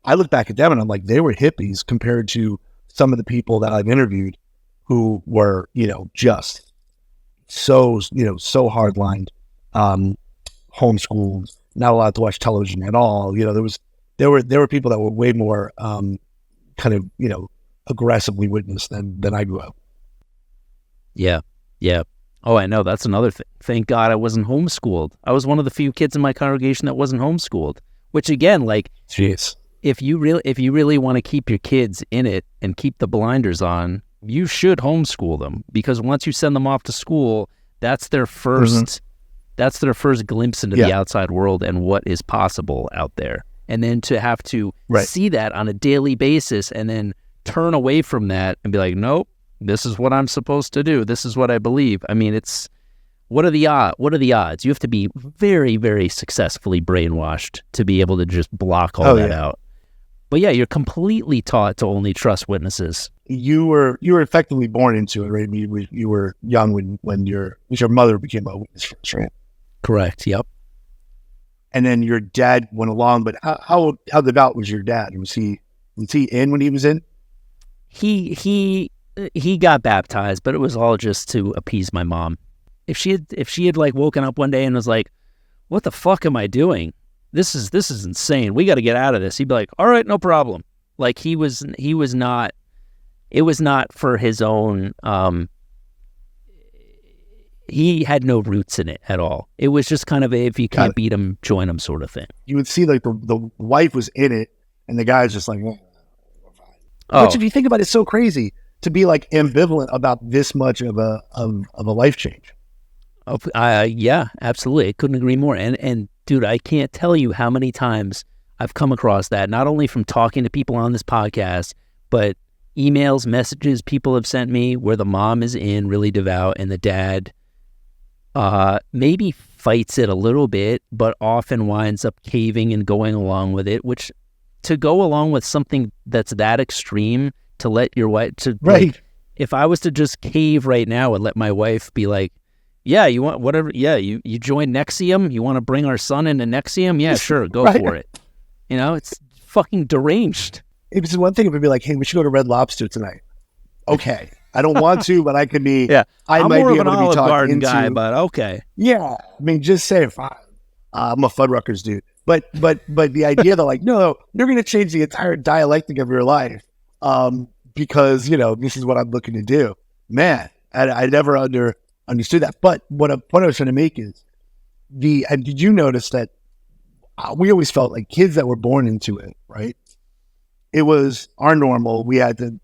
I look back at them and I'm like, they were hippies compared to some of the people that I've interviewed who were, just so hard-lined, homeschooled, not allowed to watch television at all. There were people that were way more aggressively witnessed than I grew up. Yeah. Oh, I know. That's another thing. Thank God I wasn't homeschooled. I was one of the few kids in my congregation that wasn't homeschooled, which again, like, jeez. If you really want to keep your kids in it and keep the blinders on, you should homeschool them, because once you send them off to school, that's their first glimpse into the outside world and what is possible out there. And then to have to see that on a daily basis and then turn away from that and be like, nope, this is what I'm supposed to do. This is what I believe. I mean, what are the odds? You have to be very, very successfully brainwashed to be able to just block all that out. But yeah, you're completely taught to only trust witnesses. You were effectively born into it, right? You were young when your mother became a witness first, right? Correct. Yep. And then your dad went along, but how devout was your dad? Was he in when he was in? He got baptized, but it was all just to appease my mom. If she had like woken up one day and was like, "What the fuck am I doing? This is insane. We got to get out of this." He'd be like, "All right, no problem." Like he was not. It was not for his own. He had no roots in it at all. It was just kind of if you can't beat him, join him sort of thing. You would see like the wife was in it, and the guy's just like, oh. Which, if you think about it, is so crazy to be like ambivalent about this much of a life change. Oh, yeah, absolutely. I couldn't agree more. And dude, I can't tell you how many times I've come across that, not only from talking to people on this podcast, but emails, messages people have sent me where the mom is in really devout and the dad maybe fights it a little bit, but often winds up caving and going along with it, which to go along with something that's that extreme, to let your wife, like, if I was to just cave right now and let my wife be like, yeah, you want whatever, yeah, you join NXIVM, you want to bring our son into NXIVM? Yeah, sure, go for it. It's fucking deranged. It's one thing if it'd be like, hey, we should go to Red Lobster tonight. Okay. I don't want to, but I could be. Yeah, I'm might more be of able an to be Olive Garden into, guy, but okay. Yeah, I mean, just say fine. I'm a Fuddruckers dude, but the idea that like, no, you're going to change the entire dialectic of your life, because this is what I'm looking to do. Man, I never understood that. But what I was trying to make is and did you notice that we always felt like kids that were born into it, right? It was our normal. We had to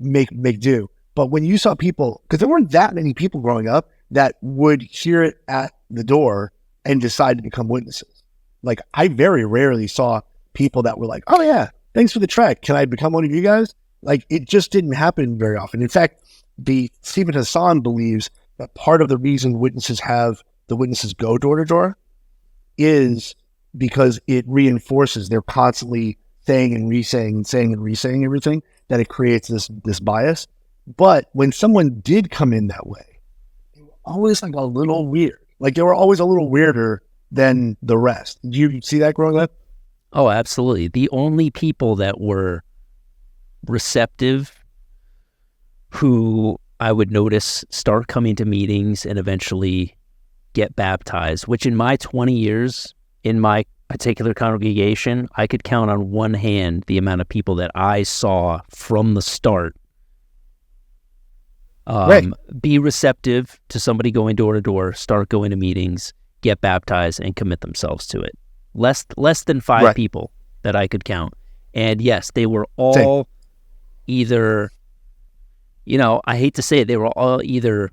make do. But when you saw people, because there weren't that many people growing up that would hear it at the door and decide to become witnesses. Like, I very rarely saw people that were like, oh yeah, thanks for the trek. Can I become one of you guys? Like, it just didn't happen very often. In fact, Stephen Hassan believes that part of the reason the witnesses go door to door is because it reinforces they're constantly saying and re-saying everything, that it creates this bias. But when someone did come in that way, they were always like a little weird. Like, they were always a little weirder than the rest. Did you see that growing up? Oh, absolutely. The only people that were receptive, who I would notice start coming to meetings and eventually get baptized, which in my 20 years in my particular congregation, I could count on one hand the amount of people that I saw from the start be receptive to somebody going door to door, start going to meetings, get baptized, and commit themselves to it. Less than 5 people that I could count. And yes, they were all either, I hate to say it, they were all either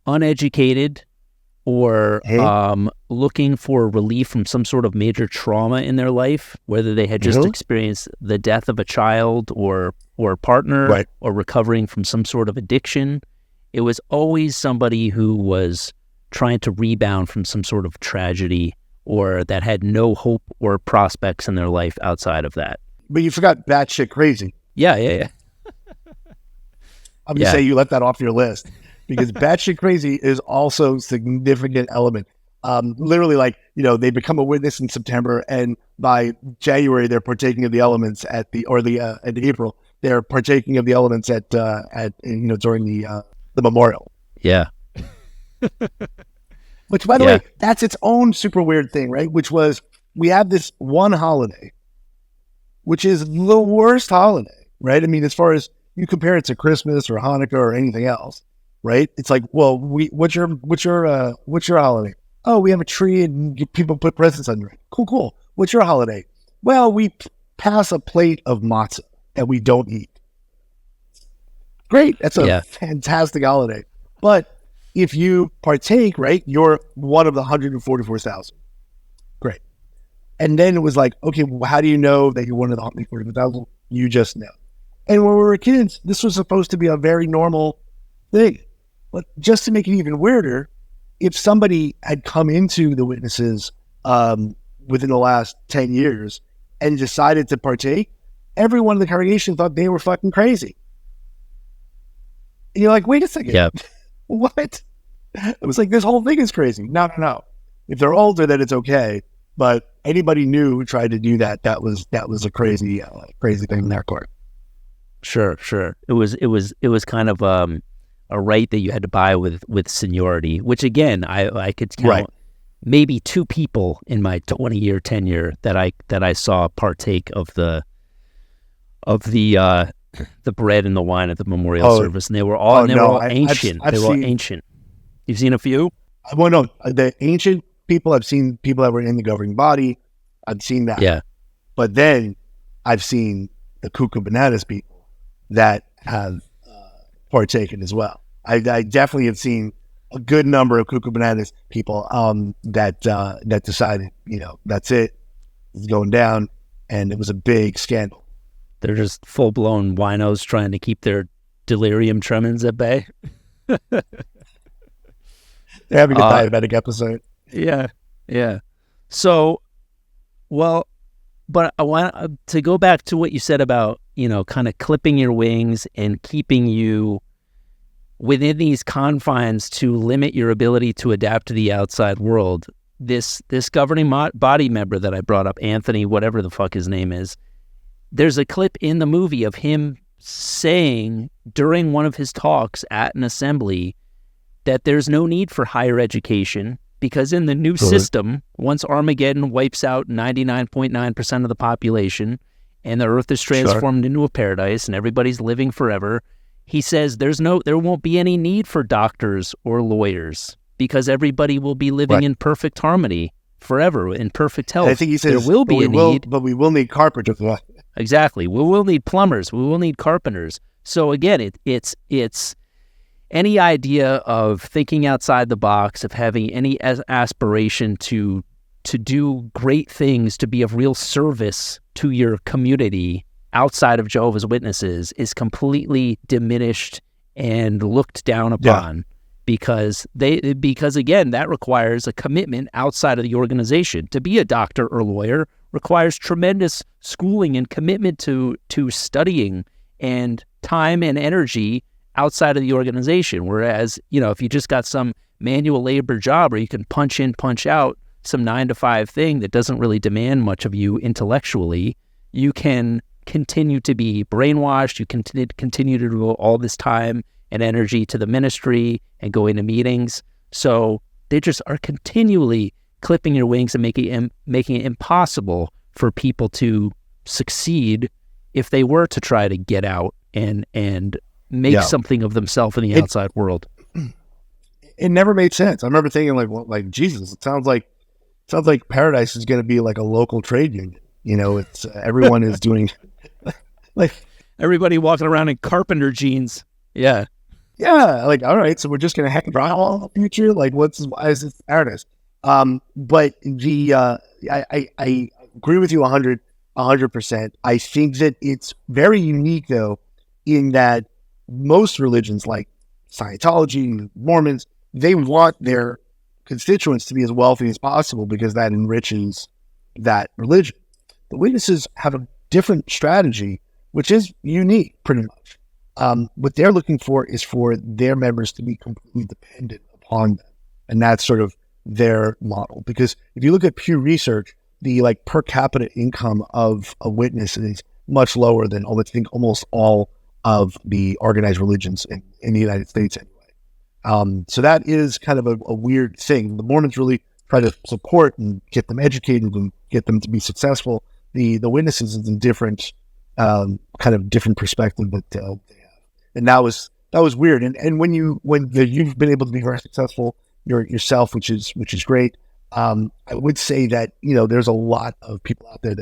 uneducated or looking for relief from some sort of major trauma in their life, whether they had just experienced the death of a child or a partner or recovering from some sort of addiction. It was always somebody who was trying to rebound from some sort of tragedy or that had no hope or prospects in their life outside of that. But you forgot batshit crazy. Yeah. I'm going to say you left that off your list because batshit crazy is also a significant element. Literally, they become a witness in September, and by January they're partaking of the elements at April they're partaking of the elements at during the memorial. Yeah. Which, by the way, that's its own super weird thing, right? Which was, we have this one holiday, which is the worst holiday, right? I mean, as far as you compare it to Christmas or Hanukkah or anything else, right? It's like, well, what's your holiday? Oh, we have a tree and people put presents under it. Cool. What's your holiday? Well, we pass a plate of matzah that we don't eat. Great. That's a fantastic holiday. But if you partake, right, you're one of the 144,000. Great. And then it was like, okay, well, how do you know that you're one of the 144,000? You just know. And when we were kids, this was supposed to be a very normal thing. But just to make it even weirder, if somebody had come into the witnesses within the last 10 years and decided to partake, everyone in the congregation thought they were fucking crazy. And you're like, wait a second. Yeah. What? It was like, this whole thing is crazy. No. If they're older, then it's okay. But anybody new who tried to do that, that was a crazy thing in their court. Sure. It was kind of a right that you had to buy with seniority, which again, I could count maybe 2 people in my 20-year tenure that I saw partake of the bread and the wine at the memorial service, and they were all ancient. They were all ancient. You've seen a few? Well, no, the ancient people. I've seen people that were in the governing body. I've seen that. Yeah. But then I've seen the cuckoo bananas people that have partaken as well. I definitely have seen a good number of cuckoo bananas people that decided, that's it. It's going down. And it was a big scandal. They're just full-blown winos trying to keep their delirium tremens at bay. They're having a diabetic episode. Yeah. So, but I want to go back to what you said about, kind of clipping your wings and keeping you within these confines to limit your ability to adapt to the outside world. This governing body member that I brought up, Anthony, whatever the fuck his name is, there's a clip in the movie of him saying during one of his talks at an assembly that there's no need for higher education because in the new system, once Armageddon wipes out 99.9% of the population and the earth is transformed into a paradise and everybody's living forever, he says there won't be any need for doctors or lawyers because everybody will be living in perfect harmony forever, in perfect health. And I think he says there will be a need. But we will need carpenters. Exactly. We will need plumbers. We will need carpenters. So again, it's any idea of thinking outside the box, of having any aspiration to do great things, to be of real service to your community outside of Jehovah's Witnesses is completely diminished and looked down upon because again, that requires a commitment outside of the organization. To be a doctor or lawyer requires tremendous schooling and commitment to studying and time and energy outside of the organization. Whereas, if you just got some manual labor job where you can punch in, punch out, some 9-to-5 thing that doesn't really demand much of you intellectually, you can continue to be brainwashed. You continue to devote all this time and energy to the ministry and going to meetings. So they just are continually clipping your wings and making it impossible for people to succeed if they were to try to get out and make something of themselves in the outside world. It never made sense. I remember thinking like Jesus, it sounds like Paradise is going to be like a local trade union. You know, it's everyone is doing like everybody walking around in carpenter jeans. Yeah. Like, all right, so we're just going to hack all the future. Like, why is this Paradise? But I agree with you 100%. I think that it's very unique though, in that most religions like Scientology, Mormons, they want their constituents to be as wealthy as possible because that enriches that religion. The Witnesses have a different strategy, which is unique pretty much. What they're looking for is for their members to be completely dependent upon them. And that's sort of their model. Because if you look at Pew Research, the like per capita income of a witness is much lower than almost all of the organized religions in the United States anyway. So that is kind of a weird thing. The Mormons really try to support and get them educated and get them to be successful. The Witnesses is a different kind of different perspective that they have, and that was weird. And when you've been able to be very successful yourself, which is great. I would say that there's a lot of people out there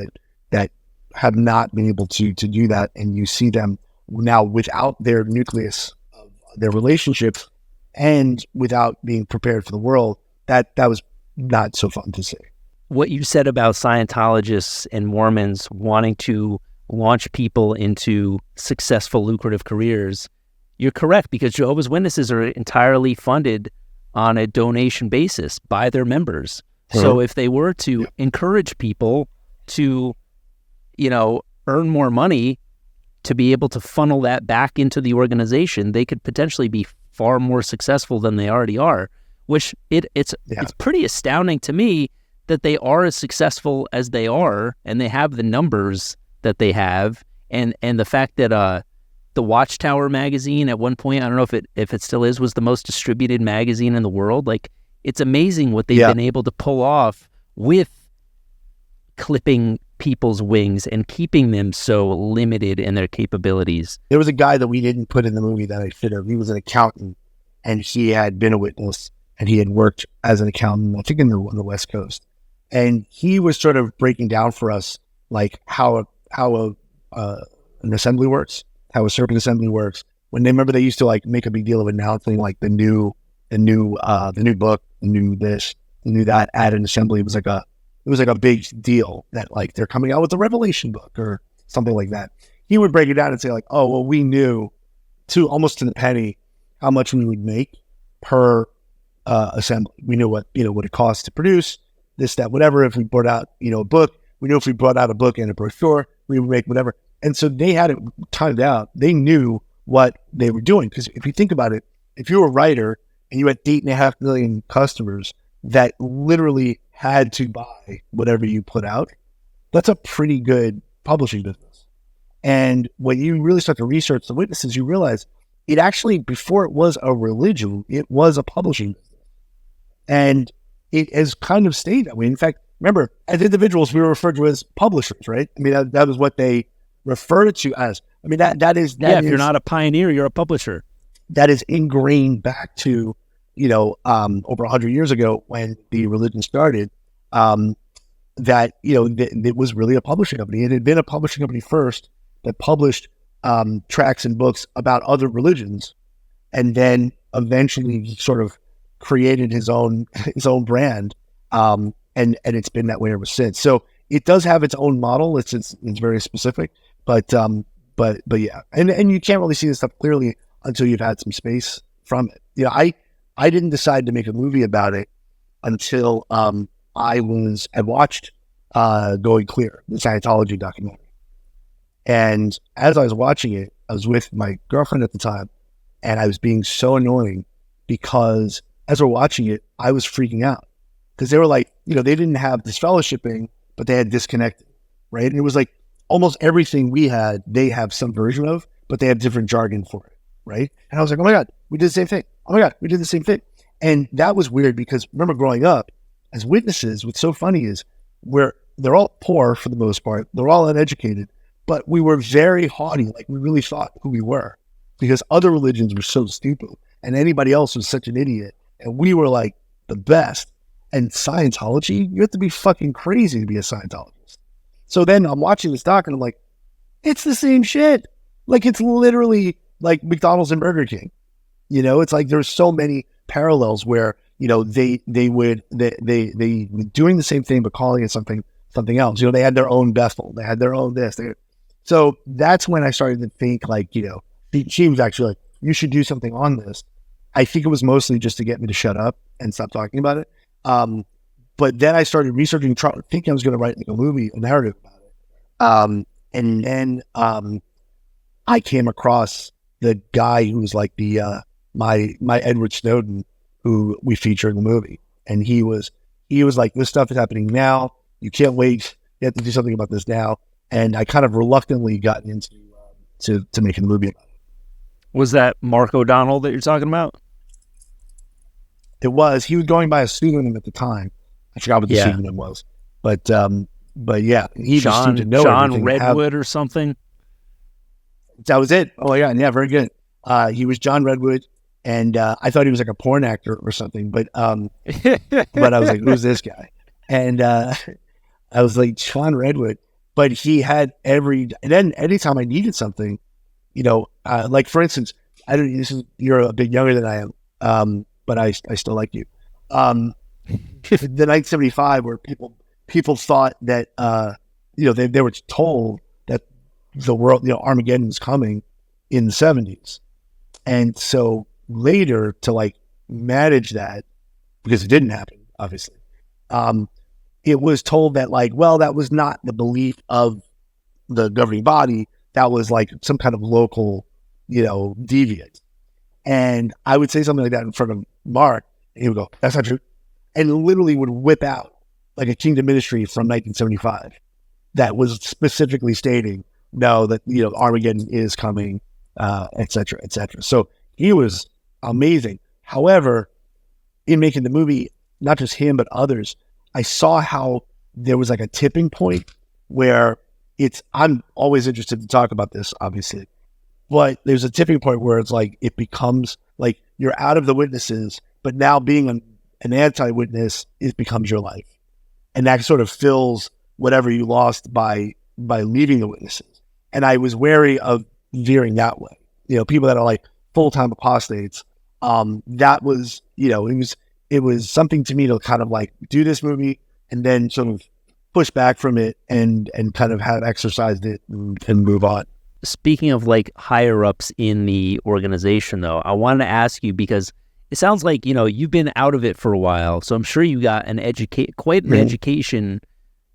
that have not been able to do that, and you see them now without their nucleus of their relationships and without being prepared for the world. That was not so fun to see. What you said about Scientologists and Mormons wanting to launch people into successful, lucrative careers, you're correct, because Jehovah's Witnesses are entirely funded on a donation basis by their members. So if they were to encourage people to, earn more money to be able to funnel that back into the organization, they could potentially be far more successful than they already are, which it's pretty astounding to me that they are as successful as they are, and they have the numbers that they have, and the fact that the Watchtower magazine at one point, I don't know if it still is, was the most distributed magazine in the world. Like, it's amazing what they've been able to pull off with clipping people's wings and keeping them so limited in their capabilities. There was a guy that we didn't put in the movie that I should have. He was an accountant, and he had been a witness, and he had worked as an accountant, I think on the West Coast. And he was sort of breaking down for us like how an assembly works, how a circuit assembly works. When they used to like make a big deal of announcing like the new book, the new this, the new that at an assembly. It was like a big deal that like they're coming out with a Revelation book or something like that. He would break it down and say like, oh, well, we knew almost to the penny how much we would make per assembly. We knew what it costs to produce this, that, whatever. If we brought out a book, we knew if we brought out a book and a brochure, we would make whatever. And so they had it timed out. They knew what they were doing, because if you think about it, if you're a writer and you had 8.5 million customers that literally had to buy whatever you put out, that's a pretty good publishing business. And when you really start to research the Witnesses, you realize it actually, before it was a religion, it was a publishing business. And it has kind of stayed that way. In fact, remember, as individuals, we were referred to as publishers, right? I mean, that was what they referred to as. I mean, that is... if you're not a pioneer, you're a publisher. That is ingrained back to, over 100 years ago when the religion started, that, it was really a publishing company. It had been a publishing company first that published tracts and books about other religions, and then eventually he sort of created his own brand, and it's been that way ever since. So it does have its own model. It's very specific, but yeah, and you can't really see this stuff clearly until you've had some space from it. I didn't decide to make a movie about it until I had watched Going Clear, the Scientology documentary. And as I was watching it, I was with my girlfriend at the time, and I was being so annoying because as we're watching it, I was freaking out because they were like they didn't have disfellowshipping, but they had disconnected, right? And it was like almost everything we had, they have some version of, but they have different jargon for it, right? And I was like, oh my God, we did the same thing. Oh my God, we did the same thing. And that was weird because remember growing up as witnesses, what's so funny is they're all poor for the most part. They're all uneducated, but we were very haughty. Like we really thought who we were because other religions were so stupid and anybody else was such an idiot. And we were like the best. And Scientology, you have to be fucking crazy to be a Scientologist. So then I'm watching this doc and I'm like, it's the same shit. Like it's literally like McDonald's and Burger King. It's like there's so many parallels where, they were doing the same thing, but calling it something else. They had their own Bethel. They had their own this. So that's when I started to think like, she was actually like, you should do something on this. I think it was mostly just to get me to shut up and stop talking about it. But then I started researching, thinking I was going to write like a movie, a narrative about it. And then I came across the guy who was like the my Edward Snowden, who we feature in the movie, and he was like, this stuff is happening now. You can't wait. You have to do something about this now. And I kind of reluctantly got into to making the movie about it. Was that Mark O'Donnell that you're talking about? It was. He was going by a pseudonym at the time. I forgot what the pseudonym was, but yeah, he just seemed to know John Redwood or something. That was it. Oh yeah, very good. He was John Redwood, and I thought he was like a porn actor or something, but I was like, who's this guy? And I was like, John Redwood, but he had and then anytime I needed something, like for instance, you're a bit younger than I am, but I still like you. The 1975, where people thought that they were told that the world, Armageddon was coming in the 70s, and so later to like manage that, because it didn't happen, obviously, it was told that like, well, that was not the belief of the governing body. That was like some kind of local, deviant. And I would say something like that in front of Mark, and he would go, that's not true. And literally would whip out like a Kingdom Ministry from 1975 that was specifically stating, no, that, Armageddon is coming, et cetera, et cetera. So he was amazing. However, in making the movie, not just him, but others, I saw how there was like a tipping point where I'm always interested to talk about this, obviously, but there's a tipping point where it's like, it becomes like you're out of the witnesses, but now being an anti-witness, it becomes your life. And that sort of fills whatever you lost by leaving the witnesses. And I was wary of veering that way. People that are like full-time apostates, that was, it was something to me to kind of like do this movie and then sort of push back from it and kind of have exercised it and move on. Speaking of like higher ups in the organization, though, I wanted to ask you, because it sounds like, you've been out of it for a while, so I'm sure you got quite an education,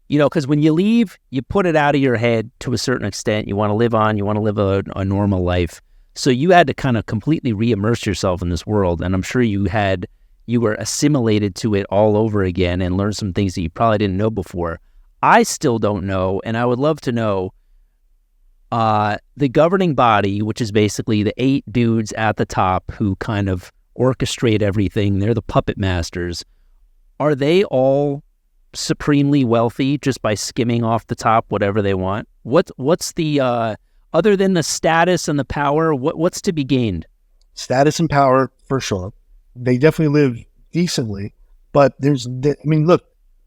because when you leave, you put it out of your head to a certain extent. You want to live on, you want to live a normal life. So you had to kind of completely re-immerse yourself in this world, and I'm sure you were assimilated to it all over again and learned some things that you probably didn't know before. I still don't know, and I would love to know, the governing body, which is basically the 8 dudes at the top who kind of orchestrate everything, they're the puppet masters. Are they all supremely wealthy just by skimming off the top whatever they want? What's the other than the status and the power, what's to be gained? Status and power, for sure. They definitely live decently, but look,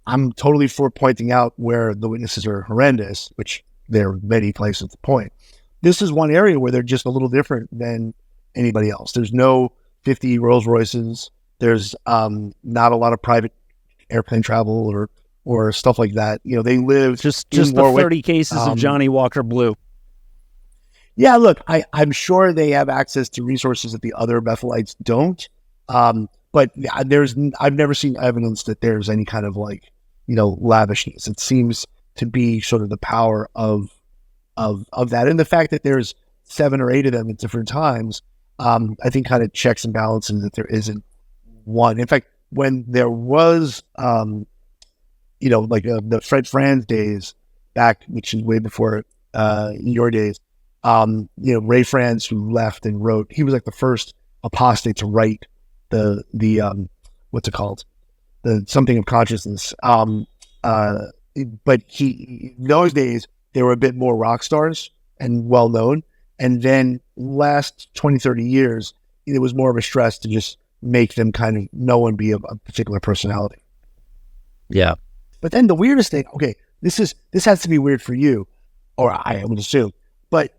I'm totally for pointing out where the witnesses are horrendous, which there are many places to point. This is one area where they're just a little different than anybody else. There's no 50 Rolls Royces. There's not a lot of private airplane travel or stuff like that. They live just the 30 cases of Johnny Walker Blue. Yeah, look, I'm sure they have access to resources that the other Bethelites don't. But I've never seen evidence that there's any kind of like, lavishness. It seems to be sort of the power of that, and the fact that there's 7 or 8 of them at different times. I think kind of checks and balances that there isn't one. In fact, when there was like the Fred Franz days back, which is way before your days. Ray Franz, who left and wrote, he was like the first apostate to write the what's it called? The something of consciousness. But in those days, they were a bit more rock stars and well known. And then last 20, 30 years, it was more of a stress to just make them kind of know and be a particular personality. Yeah. But then the weirdest thing, okay, this has to be weird for you, or I would assume. But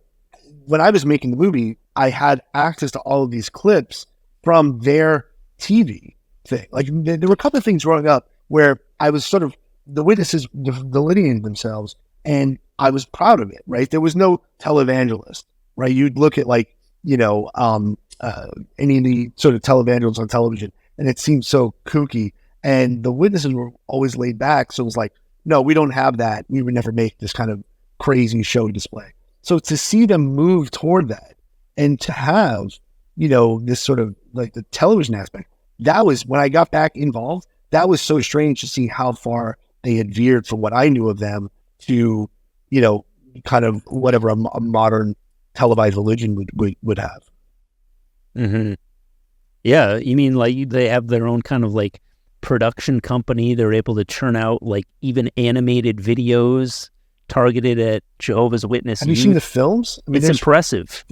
when I was making the movie, I had access to all of these clips from their TV thing. Like there were a couple of things growing up where I was sort of, the witnesses delineating themselves, and I was proud of it, right? There was no televangelist, right? You'd look at like, any of the sort of televangelists on television, and it seemed so kooky. And the witnesses were always laid back. So it was like, no, we don't have that. We would never make this kind of crazy show display. So to see them move toward that and to have, this sort of like the television aspect, that was, when I got back involved, that was so strange to see how far they had veered from what I knew of them to, kind of whatever a modern televised religion would have. Mm-hmm. Yeah. You mean like they have their own kind of like production company? They're able to churn out like even animated videos targeted at Jehovah's Witness. Have you seen the films? I mean, it's impressive.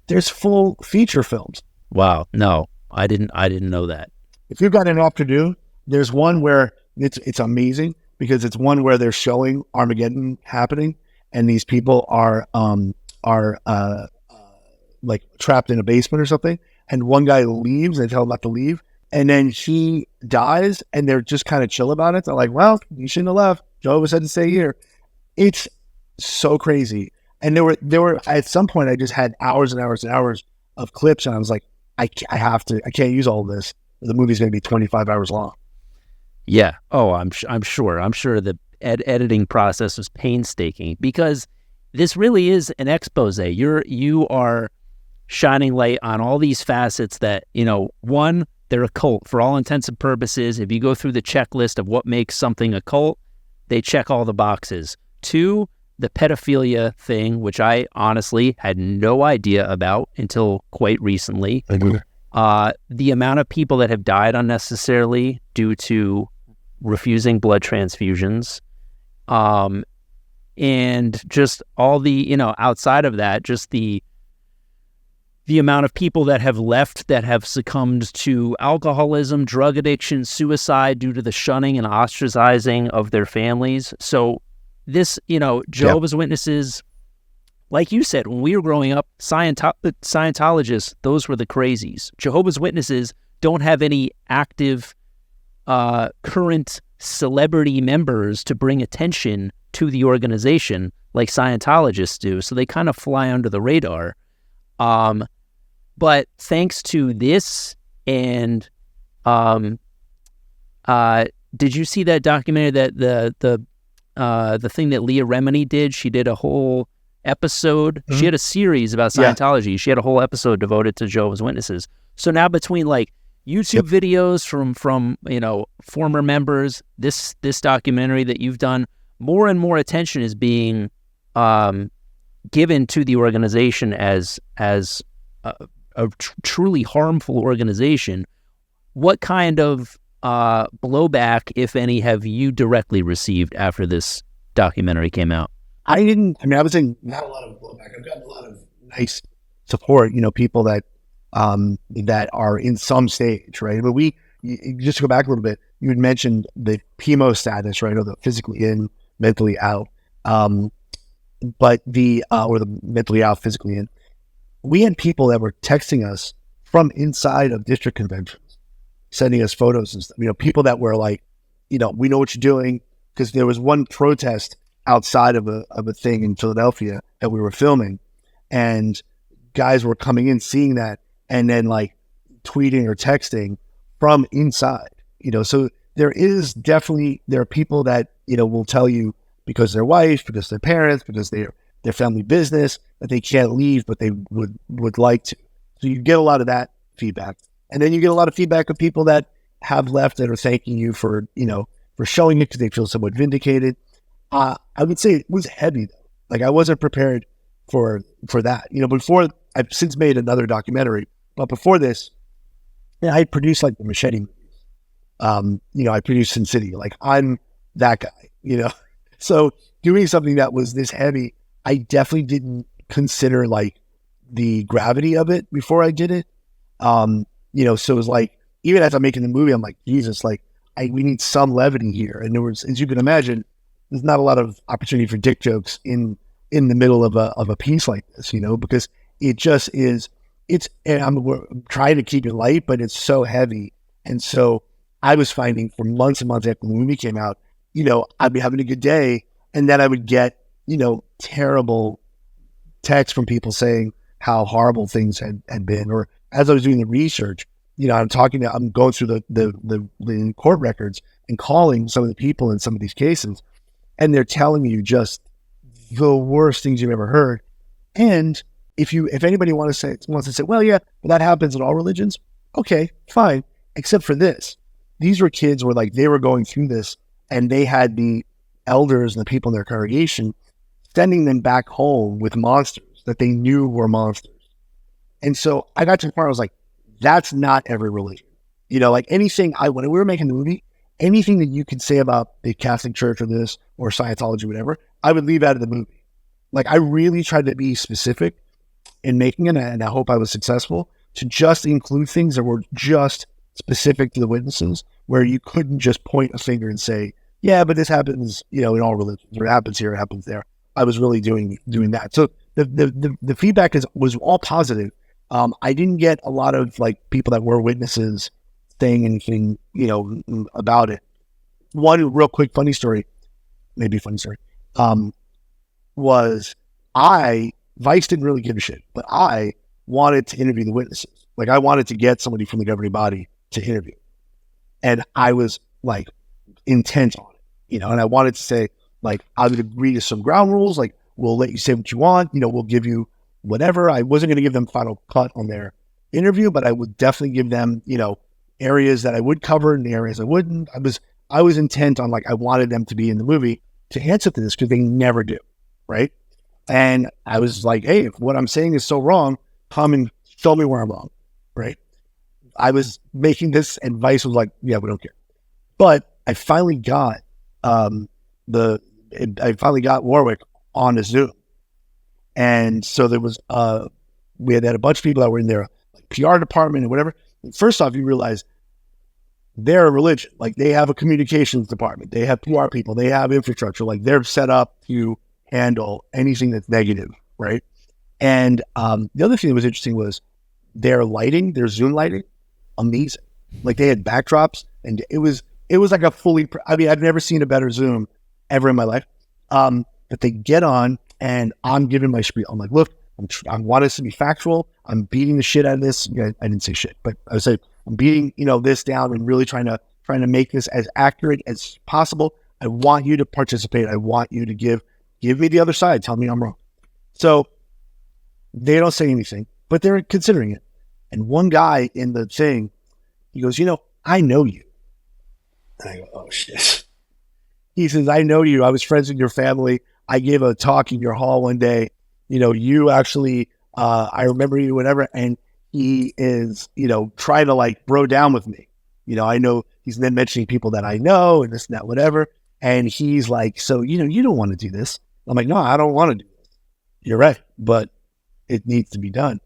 There's full feature films. Wow. No, I didn't know that. If you've got an afternoon, there's one where it's amazing because it's one where they're showing Armageddon happening, and these people are like trapped in a basement or something, and one guy leaves, and they tell him not to leave, and then he dies, and they're just kind of chill about it. They're like, well, you shouldn't have left. Jehovah said to stay here. It's so crazy. And there were at some point I just had hours and hours and hours of clips, and I was like, I can't use all of this. The movie's going to be 25 hours long. Yeah. Oh, I'm sure the editing process was painstaking, because this really is an expose. You are shining light on all these facets that, one, they're a cult for all intents and purposes. If you go through the checklist of what makes something a cult, they check all the boxes. Two, the pedophilia thing, which I honestly had no idea about until quite recently. The amount of people that have died unnecessarily due to refusing blood transfusions. And just all the, outside of that, just the amount of people that have left that have succumbed to alcoholism, drug addiction, suicide due to the shunning and ostracizing of their families. So this, Jehovah's Witnesses, like you said, when we were growing up, Scientologists, those were the crazies. Jehovah's Witnesses don't have any active current celebrity members to bring attention to the organization like Scientologists do. So they kind of fly under the radar. But thanks to this, and did you see that documentary that the thing that Leah Remini did? She did a whole episode. Mm-hmm. She had a series about Scientology. Yeah. She had a whole episode devoted to Jehovah's Witnesses. So now between like YouTube videos from former members, this documentary that you've done, more and more attention is being given to the organization as a truly harmful organization. What kind of blowback, if any, have you directly received after this documentary came out? I would say not a lot of blowback. I've gotten a lot of nice support, people that are in some stage, right? But just to go back a little bit, you had mentioned the PMO status, right? Or the physically in, mentally out. But or the mentally out, physically in. We had people that were texting us from inside of district conventions, sending us photos and stuff. People that were like, we know what you're doing, because there was one protest outside of a thing in Philadelphia that we were filming, and guys were coming in, seeing that, and then like tweeting or texting from inside. So there are people that will tell you because their wife, because their parents, because their family business, that they can't leave, but they would like to. So you get a lot of that feedback. And then you get a lot of feedback of people that have left that are thanking you for for showing it because they feel somewhat vindicated. I would say it was heavy though. Like I wasn't prepared for that. Before I've since made another documentary, but before this, I had produced like the Machete movies. I produced Sin City. Like I'm that guy. So doing something that was this heavy, I definitely didn't consider like the gravity of it before I did it. So it was like, even as I'm making the movie, I'm like, Jesus, like we need some levity here. And there was, as you can imagine, there's not a lot of opportunity for dick jokes in the middle of a piece like this, because it just is, and I'm trying to keep it light, but it's so heavy. And so I was finding for months and months after the movie came out, I'd be having a good day and then I would get, terrible texts from people saying how horrible things had been. Or as I was doing the research, I'm going through the court records and calling some of the people in some of these cases, and they're telling you just the worst things you've ever heard. And if anybody wants to say, well, yeah, but that happens in all religions. Okay, fine. Except for this. These were kids where like they were going through this and they had the elders and the people in their congregation sending them back home with monsters that they knew were monsters. And so I got to the point where I was like, that's not every religion. Like anything when we were making the movie, anything that you could say about the Catholic Church or this or Scientology or whatever, I would leave out of the movie. Like I really tried to be specific in making it, and I hope I was successful, to just include things that were just specific to the witnesses, where you couldn't just point a finger and say, yeah, but this happens, in all religions, or it happens here, it happens there. I was really doing that. So the feedback was all positive. I didn't get a lot of like people that were witnesses saying anything, about it. One real quick funny story, was Vice didn't really give a shit, but I wanted to interview the witnesses. Like I wanted to get somebody from the governing body to interview. And I was like intent on it, and I wanted to say, like, I would agree to some ground rules. Like, we'll let you say what you want. We'll give you whatever. I wasn't going to give them final cut on their interview, but I would definitely give them, areas that I would cover and the areas I wouldn't. I was intent on, like, I wanted them to be in the movie to answer to this because they never do. Right. And I was like, hey, if what I'm saying is so wrong, come and show me where I'm wrong. Right. I was making this, and Vice was like, yeah, we don't care. But I finally got Warwick on a Zoom. And so there was we had a bunch of people that were in their like PR department and whatever. And first off, you realize they're a religion. Like they have a communications department, they have PR people, they have infrastructure. Like they're set up to handle anything that's negative, right? And the other thing that was interesting was their lighting, their Zoom lighting, amazing. Like they had backdrops, and it was like a fully. I've never seen a better Zoom ever in my life. But they get on, and I'm giving my spiel. I'm like, look, I want us to be factual. I'm beating the shit out of this. I didn't say shit, but I said I'm beating this down and really trying to make this as accurate as possible. I want you to participate. I want you to give me the other side. Tell me I'm wrong. So they don't say anything, but they're considering it. And one guy in the thing, he goes, I know you. And I go, oh shit. He says, I know you. I was friends with your family. I gave a talk in your hall one day. You actually, I remember you, whatever. And he is, trying to like bro down with me. I know he's then mentioning people that I know and this and that, whatever. And he's like, so, you don't want to do this. I'm like, no, I don't want to do this. You're right. But it needs to be done.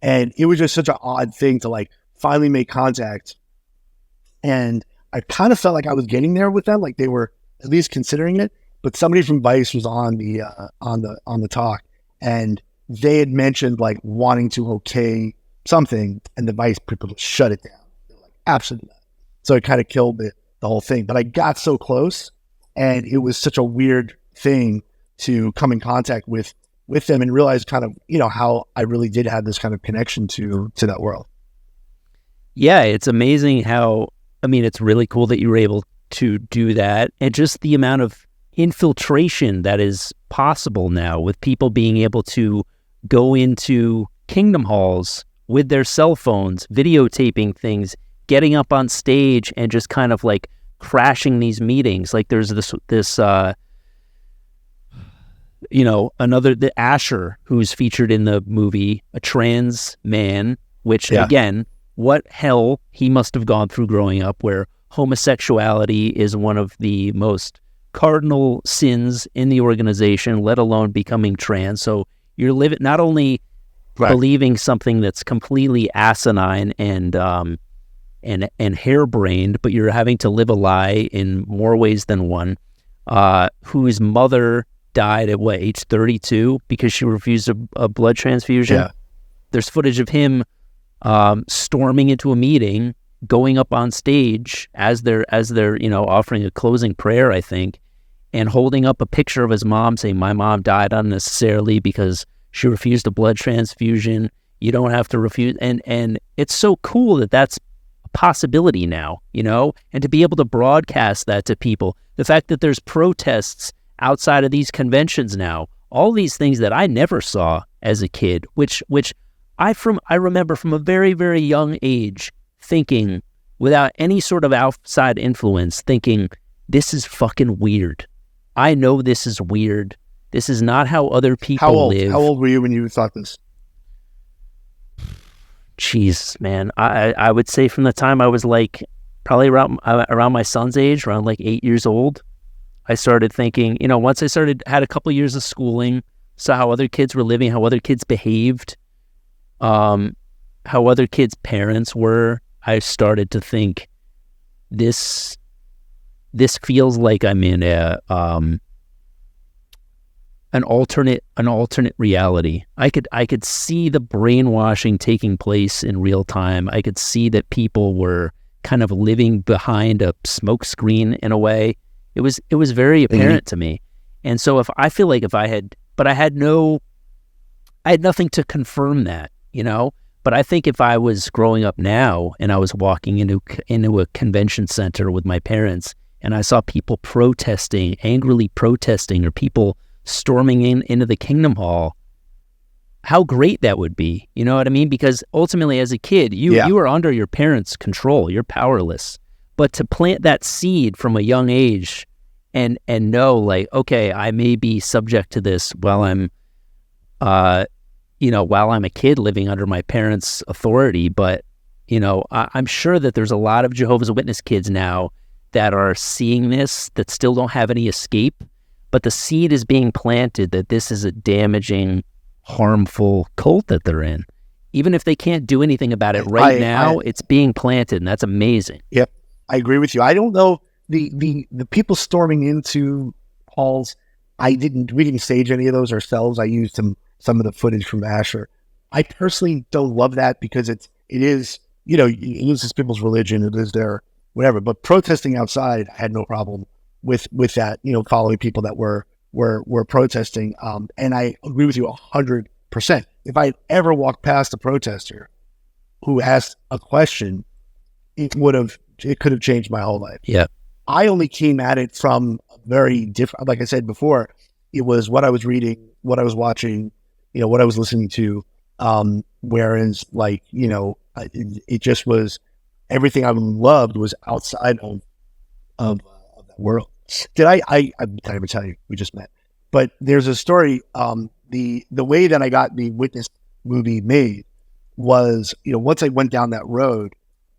And it was just such an odd thing to like finally make contact. And I kind of felt like I was getting there with them. Like they were at least considering it, but somebody from Vice was on the talk, and they had mentioned like wanting to okay something, and the Vice people shut it down. They're like, absolutely not. So it kind of killed the whole thing, but I got so close, and it was such a weird thing to come in contact with them and realize kind of, how I really did have this kind of connection to that world. Yeah, it's amazing how, it's really cool that you were able to do that, and just the amount of infiltration that is possible now with people being able to go into kingdom halls with their cell phones, videotaping things, getting up on stage and just kind of like crashing these meetings. Like there's this the Asher, who's featured in the movie, a trans man, which again, what hell he must have gone through growing up, where homosexuality is one of the most cardinal sins in the organization, let alone becoming trans. So you're living, not only believing something that's completely asinine and harebrained, but you're having to live a lie in more ways than one, whose mother died at age 32 because she refused a blood transfusion. Yeah. There's footage of him storming into a meeting, going up on stage as they're offering a closing prayer, I think, and holding up a picture of his mom saying, "My mom died unnecessarily because she refused a blood transfusion. You don't have to refuse." And it's so cool that that's a possibility now, and to be able to broadcast that to people. The fact that there's protests outside of these conventions now, all these things that I never saw as a kid, which I remember from a very, very young age thinking, without any sort of outside influence, thinking, this is fucking weird. I know this is weird. This is not how other people live. How old were you when you thought this? Jeez, man. I would say from the time I was like probably around my son's age, around like 8 years old, I started thinking, once I had a couple years of schooling, saw how other kids were living, how other kids behaved, how other kids' parents were, I started to think, this feels like I'm in an alternate reality. I could see the brainwashing taking place in real time. I could see that people were kind of living behind a smoke screen in a way. It was very apparent to me. And so I had nothing to confirm that, but I think if I was growing up now and I was walking into a convention center with my parents and I saw people angrily protesting, or people storming into the Kingdom Hall, how great that would be. You know what I mean? Because ultimately as a kid, you are under your parents' control. You're powerless. But to plant that seed from a young age and know, like, okay, I may be subject to this while I'm a kid living under my parents' authority, but, I'm sure that there's a lot of Jehovah's Witness kids now that are seeing this, that still don't have any escape, but the seed is being planted that this is a damaging, harmful cult that they're in. Even if they can't do anything about it now, it's being planted, and that's amazing. Yep, I agree with you. I don't know, the people storming into halls, we didn't stage any of those ourselves. I used some of the footage from Asher. I personally don't love that because it is people's religion, it is their whatever. But protesting outside, I had no problem with that. Following people that were protesting. And I agree with you 100%. If I ever walked past a protester who asked a question, it could have changed my whole life. Yeah. I only came at it from very different. Like I said before, it was what I was reading, what I was watching, what I was listening to. Whereas, it just was everything I loved was outside of that world. I can't even tell you, we just met. But there's a story. The way that I got the Witness movie made was, once I went down that road,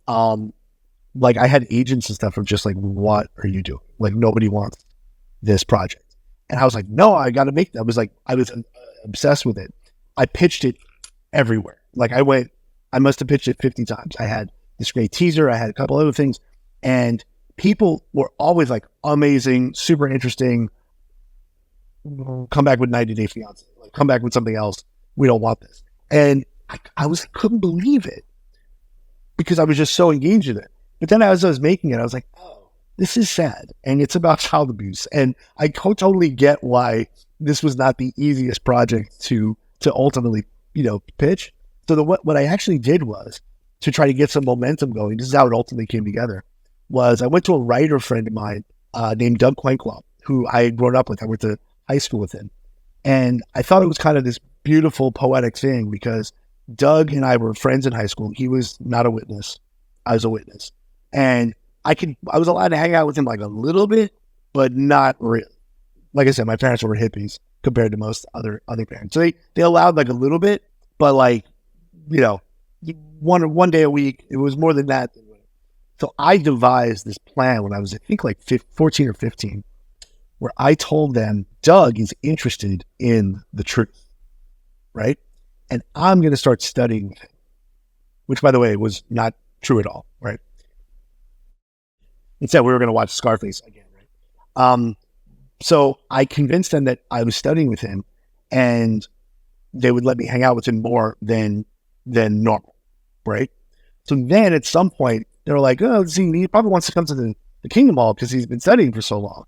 I had agents and stuff of just like, what are you doing? Like, nobody wants this project. And I was like, no, I got to make that. I was obsessed with it. I pitched it everywhere. I must have pitched it 50 times. I had this great teaser. I had a couple other things, and people were always like, amazing, super interesting. Come back with 90 Day Fiance. Come back with something else. We don't want this. And I couldn't believe it because I was just so engaged in it. But then as I was making it, I was like, oh, this is sad. And it's about child abuse. And I totally get why this was not the easiest project to ultimately, pitch. So what I actually did was, to try to get some momentum going, this is how it ultimately came together, was I went to a writer friend of mine named Doug Quenquam, who I had grown up with. I went to high school with him. And I thought it was kind of this beautiful poetic thing because Doug and I were friends in high school. He was not a witness. I was a witness. And I was allowed to hang out with him like a little bit, but not really. Like I said, my parents were hippies compared to most other parents. So they allowed like a little bit, but like, you know, one day a week, it was more than that. So I devised this plan when I was, I think, like 14 or 15, where I told them, Doug is interested in the truth, right? And I'm going to start studying him, which, by the way, was not true at all, right? Instead, we were going to watch Scarface again, right? So I convinced them that I was studying with him, and they would let me hang out with him more than normal, right? So then at some point, they were like, oh, see, he probably wants to come to the Kingdom Hall because he's been studying for so long.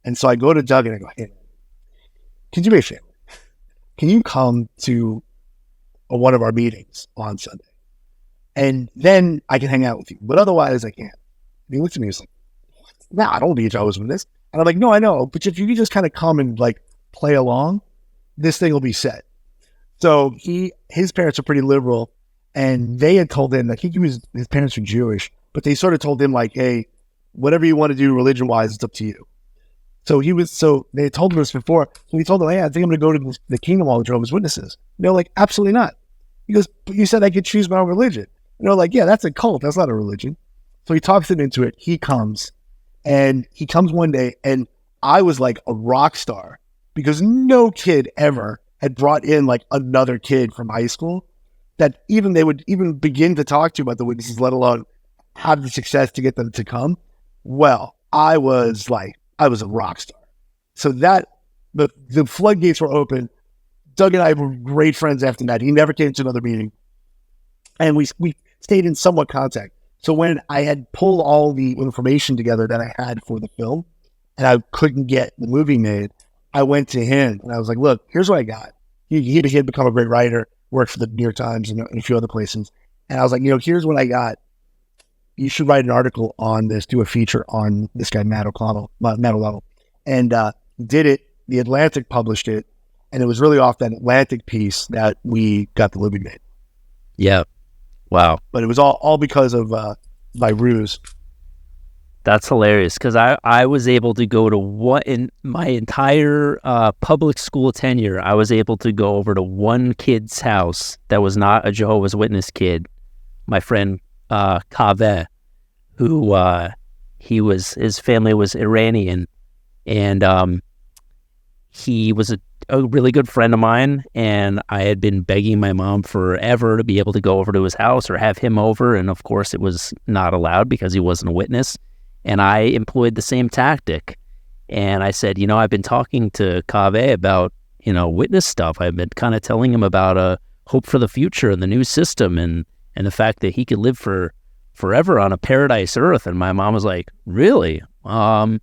And so I go to Doug and I go, hey, can you do me a favor? Can you come to one of our meetings on Sunday? And then I can hang out with you. But otherwise, I can't. And he looked at me and was like, nah, I don't need Jehovah's Witness. And I'm like, no, I know. But if you could just kind of come and like play along, this thing will be set. So his parents are pretty liberal. And they had told him, I think his parents were Jewish, but they sort of told him like, hey, whatever you want to do religion-wise, it's up to you. So they had told him this before. So he told them, hey, I think I'm going to go to the Kingdom Hall of Jehovah's Witnesses. And they're like, absolutely not. He goes, but you said I could choose my own religion. And they're like, yeah, that's a cult. That's not a religion. So he talks them into it. He comes one day, and I was like a rock star because no kid ever had brought in like another kid from high school that even they would even begin to talk to about the witnesses, let alone have the success to get them to come. Well, I was a rock star. So that the floodgates were open. Doug and I were great friends after that. He never came to another meeting. And we stayed in somewhat contact. So when I had pulled all the information together that I had for the film and I couldn't get the movie made, I went to him and I was like, look, here's what I got. He had become a great writer, worked for the New York Times and a few other places. And I was like, here's what I got. You should write an article on this, do a feature on this guy, Matt O'Connell. And did it. The Atlantic published it. And it was really off that Atlantic piece that we got the movie made. Yeah. Wow. But it was all because of my ruse. That's hilarious because I was able to go to in my entire public school tenure, I was able to go over to one kid's house that was not a Jehovah's Witness kid, my friend Kaveh, who his family was Iranian, and he was a really good friend of mine, and I had been begging my mom forever to be able to go over to his house or have him over, and of course it was not allowed because he wasn't a witness. And I employed the same tactic. And I said, I've been talking to Kaveh about, witness stuff. I've been kind of telling him about a hope for the future and the new system and the fact that he could live forever on a paradise earth. And my mom was like, really? All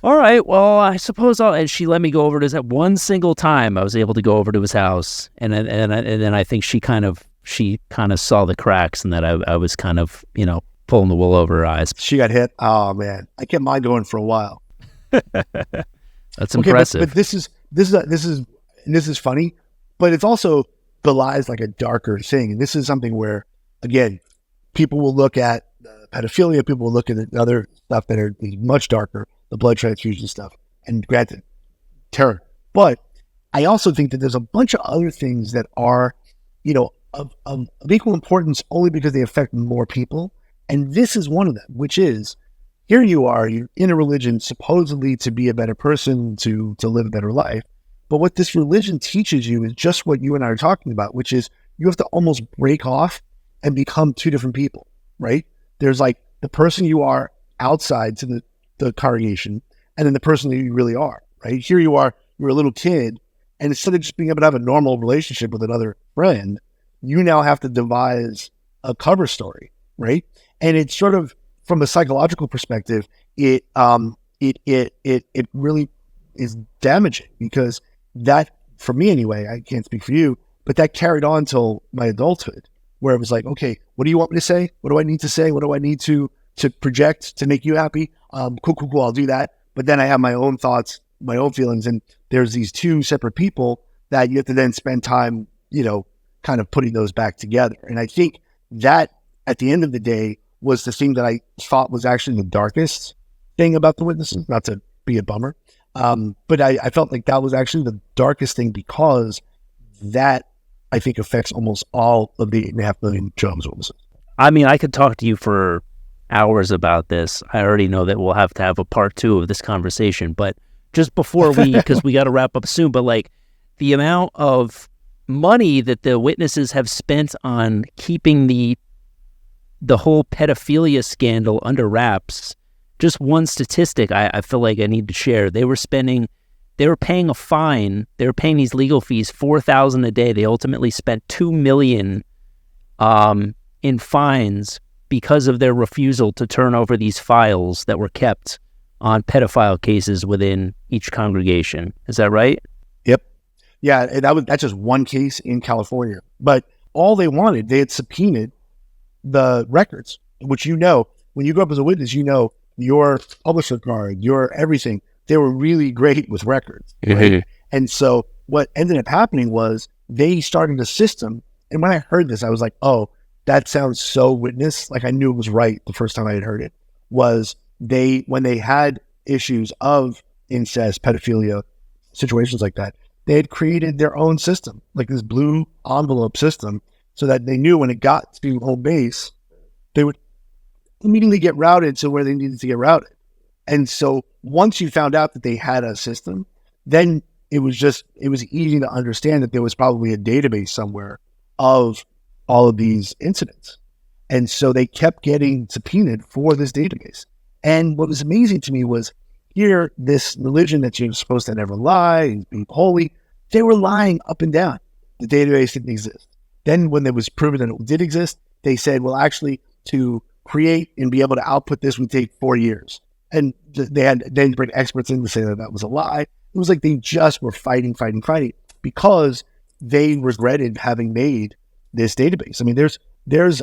right, well, I suppose and she let me go over to his house. One single time I was able to go over to his house. And then I think she kind of saw the cracks and that I was kind of, pulling the wool over her eyes. She got hit. Oh man, I kept mine going for a while. That's impressive. But this is funny, but it's also belies like a darker thing. And this is something where, again, people will look at pedophilia. People will look at the other stuff that are much darker, the blood transfusion stuff. And granted, terror. But I also think that there's a bunch of other things that are, of equal importance only because they affect more people. And this is one of them, which is, here you are, you're in a religion supposedly to be a better person, to live a better life. But what this religion teaches you is just what you and I are talking about, which is you have to almost break off and become two different people, right? There's like the person you are outside to the congregation, and then the person that you really are, right? Here you are, you're a little kid, and instead of just being able to have a normal relationship with another friend, you now have to devise a cover story, right? And it's sort of, from a psychological perspective, it really is damaging because that, for me anyway, I can't speak for you, but that carried on till my adulthood, where it was like, okay, what do you want me to say? What do I need to say? What do I need to project to make you happy? Cool, I'll do that. But then I have my own thoughts, my own feelings, and there's these two separate people that you have to then spend time, kind of putting those back together. And I think that at the end of the day, was the thing that I thought was actually the darkest thing about the witnesses, not to be a bummer. But I felt like that was actually the darkest thing because that, I think, affects almost all of the 8.5 million Jehovah's Witnesses. I mean, I could talk to you for hours about this. I already know that we'll have to have a part 2 of this conversation, but just before because we got to wrap up soon, but like the amount of money that the witnesses have spent on keeping the whole pedophilia scandal under wraps. Just one statistic I feel like I need to share. They were paying a fine. They were paying these legal fees, $4,000 a day. They ultimately spent $2 million in fines because of their refusal to turn over these files that were kept on pedophile cases within each congregation. Is that right? Yep. Yeah, that's just one case in California. But all they had subpoenaed the records, which when you grow up as a witness, your publisher card, your everything. They were really great with records. Right? And so what ended up happening was they started a system. And when I heard this, I was like, oh, that sounds so witness. Like I knew it was right the first time I had heard it. Was when they had issues of incest, pedophilia, situations like that, they had created their own system, like this blue envelope system, so that they knew when it got to home base, they would immediately get routed to where they needed to get routed. And so once you found out that they had a system, then it was easy to understand that there was probably a database somewhere of all of these incidents. And so they kept getting subpoenaed for this database. And what was amazing to me was here, this religion that you're supposed to never lie and be holy, they were lying up and down. The database didn't exist. Then when it was proven that it did exist, they said, well, actually, to create and be able to output this would take 4 years. And they had then bring experts in to say that was a lie. It was like they just were fighting because they regretted having made this database. I mean, there's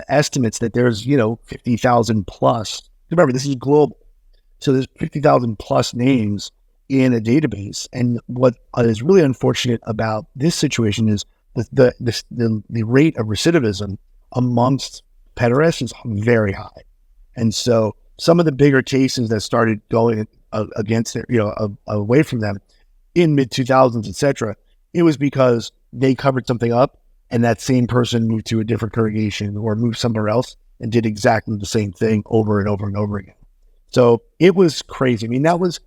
estimates that there's 50,000 plus. Remember, this is global, so there's 50,000 plus names in a database. And what is really unfortunate about this situation is the rate of recidivism amongst pederasts is very high, and so some of the bigger cases that started going against it, away from them in mid 2000s, etc., it was because they covered something up, and that same person moved to a different congregation or moved somewhere else and did exactly the same thing over and over and over again. So it was crazy. I mean, that was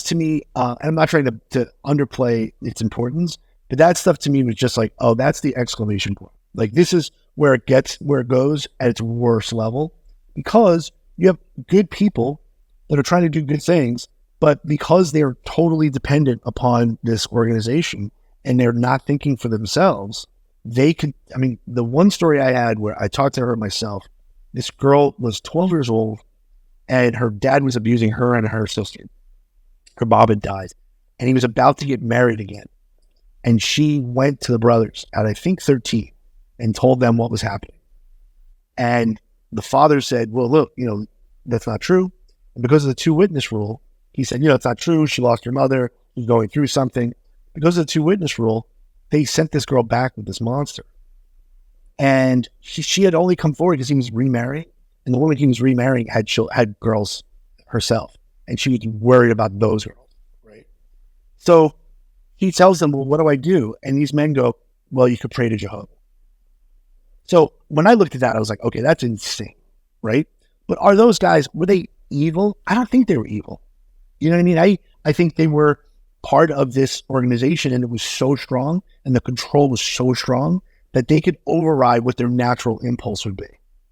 to me, and I'm not trying to underplay its importance, but that stuff to me was just like, oh, that's the exclamation point. Like, this is where it goes at its worst level, because you have good people that are trying to do good things, but because they're totally dependent upon this organization and they're not thinking for themselves, the one story I had where I talked to her myself, this girl was 12 years old and her dad was abusing her and her sister. Her mom had died and he was about to get married again. And she went to the brothers at, I think, 13 and told them what was happening. And the father said, well, look, that's not true. And because of the 2-witness rule, he said, it's not true. She lost her mother. She's going through something. Because of the 2-witness rule, they sent this girl back with this monster. And she had only come forward because he was remarrying. And the woman he was remarrying had girls herself. And she was worried about those girls, right? So he tells them, well, what do I do? And these men go, well, you could pray to Jehovah. So when I looked at that, I was like, okay, that's insane, right? But are those guys, were they evil? I don't think they were evil. You know what I mean? I think they were part of this organization, and it was so strong and the control was so strong that they could override what their natural impulse would be,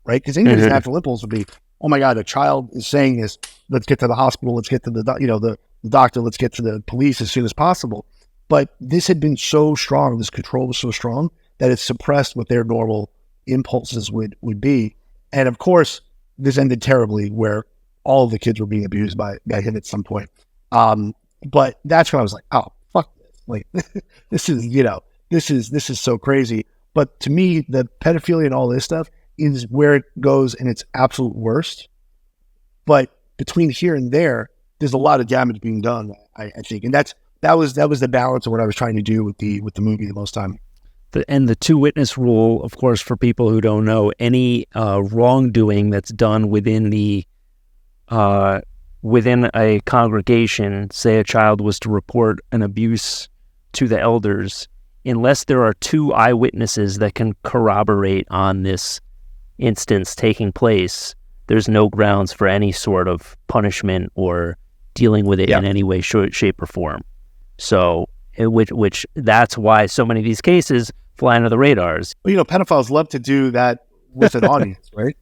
right? Because anybody's natural impulse would be, oh my God, a child is saying this, let's get to the hospital, let's get to the doctor, let's get to the police as soon as possible. But this had been so strong, this control was so strong that it suppressed what their normal impulses would be. And of course, this ended terribly where all of the kids were being abused by him at some point. But that's when I was like, oh, fuck this. Like, this is so crazy. But to me, the pedophilia and all this stuff is where it goes in its absolute worst. But between here and there, there's a lot of damage being done, I think. And that was the balance of what I was trying to do with the movie the most time. the two witness rule, of course, for people who don't know, any wrongdoing that's done within a congregation, say a child was to report an abuse to the elders, unless there are two eyewitnesses that can corroborate on this instance taking place, there's no grounds for any sort of punishment or dealing with it in any way, shape, or form. So, which that's why so many of these cases fly under the radars. Well, pedophiles love to do that with an audience, right?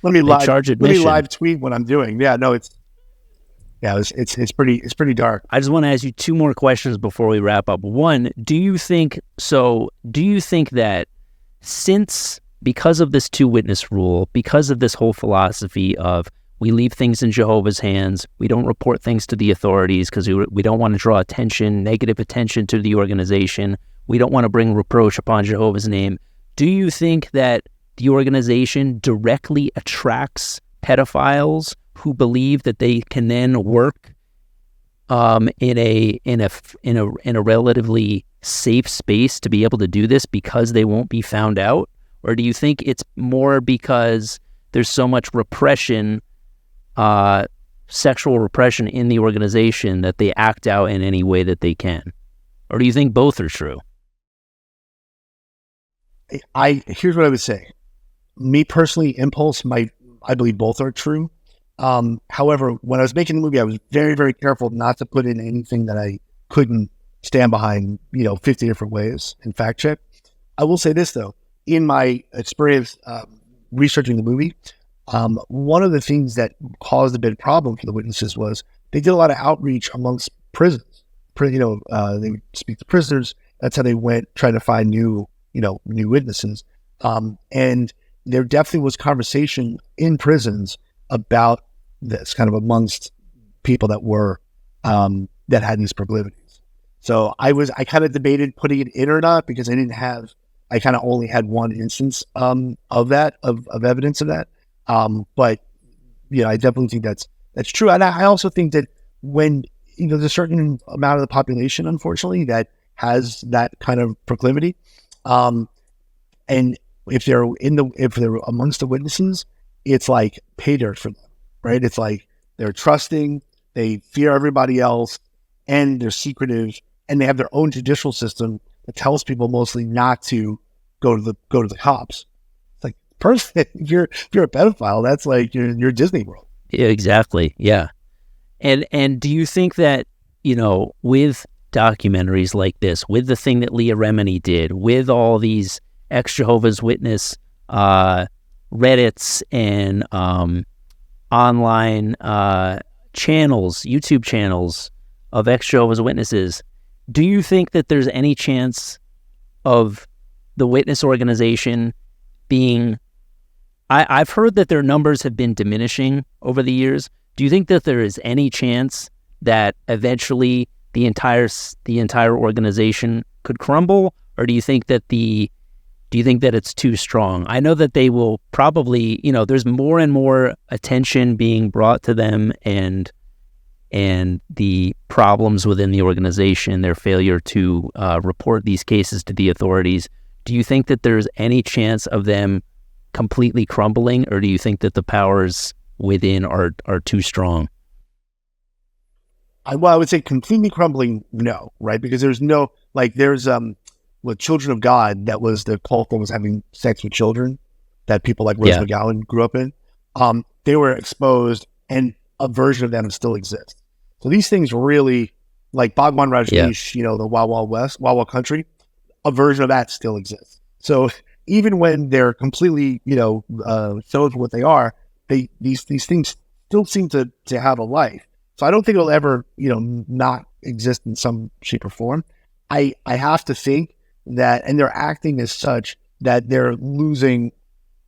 Let me live tweet what I'm doing. Yeah, no, it's pretty dark. I just want to ask you two more questions before we wrap up. One, do you think that because of this two witness rule, because of this whole philosophy of we leave things in Jehovah's hands, we don't report things to the authorities because we don't want to draw negative attention to the organization, we don't want to bring reproach upon Jehovah's name, do you think that the organization directly attracts pedophiles who believe that they can then work in a relatively safe space to be able to do this because they won't be found out? Or do you think it's more because there's so much repression, sexual repression in the organization that they act out in any way that they can? Or do you think both are true? Here's what I would say. Me personally, impulse, I believe both are true. However, when I was making the movie, I was very, very careful not to put in anything that I couldn't stand behind, 50 different ways and fact check. I will say this though, in my experience researching the movie, one of the things that caused a big problem for the witnesses was they did a lot of outreach amongst prisons. They would speak to prisoners. That's how they went trying to find new witnesses. And there definitely was conversation in prisons about this kind of amongst people that were that had these proclivities. So I kind of debated putting it in or not because I kind of only had one instance of evidence of that. But I definitely think that's true. And I also think that when there's a certain amount of the population, unfortunately, that has that kind of proclivity, and if they're amongst the witnesses, it's like pay dirt for them, right? It's like they're trusting, they fear everybody else, and they're secretive, and they have their own judicial system that tells people mostly not to go to the cops. It's like, personally, if you're a pedophile, that's like you're Disney World. Yeah, exactly. Yeah. And do you think that, with documentaries like this, with the thing that Leah Remini did, with all these ex-Jehovah's Witness Reddits and online channels, YouTube channels of ex-Jehovah's Witnesses, do you think that there's any chance of the witness organization being... I've heard that their numbers have been diminishing over the years. Do you think that there is any chance that eventually the entire organization could crumble, or do you think that it's too strong? I know that they will probably, there's more and more attention being brought to them and the problems within the organization, their failure to report these cases to the authorities. Do you think that there's any chance of them completely crumbling, or do you think that the powers within are too strong? I would say completely crumbling, no, right? Because there's with Children of God, that was the cult that was having sex with children that people like Rose McGowan grew up in. They were exposed, and a version of them still exists. So these things really, like Bhagwan Rajneesh, the Wild Wild West, Wild Wild Country, a version of that still exists. So even when they're completely, shows what they are, these things still seem to have a life. So I don't think it'll ever, not exist in some shape or form. I have to think that, and they're acting as such that they're losing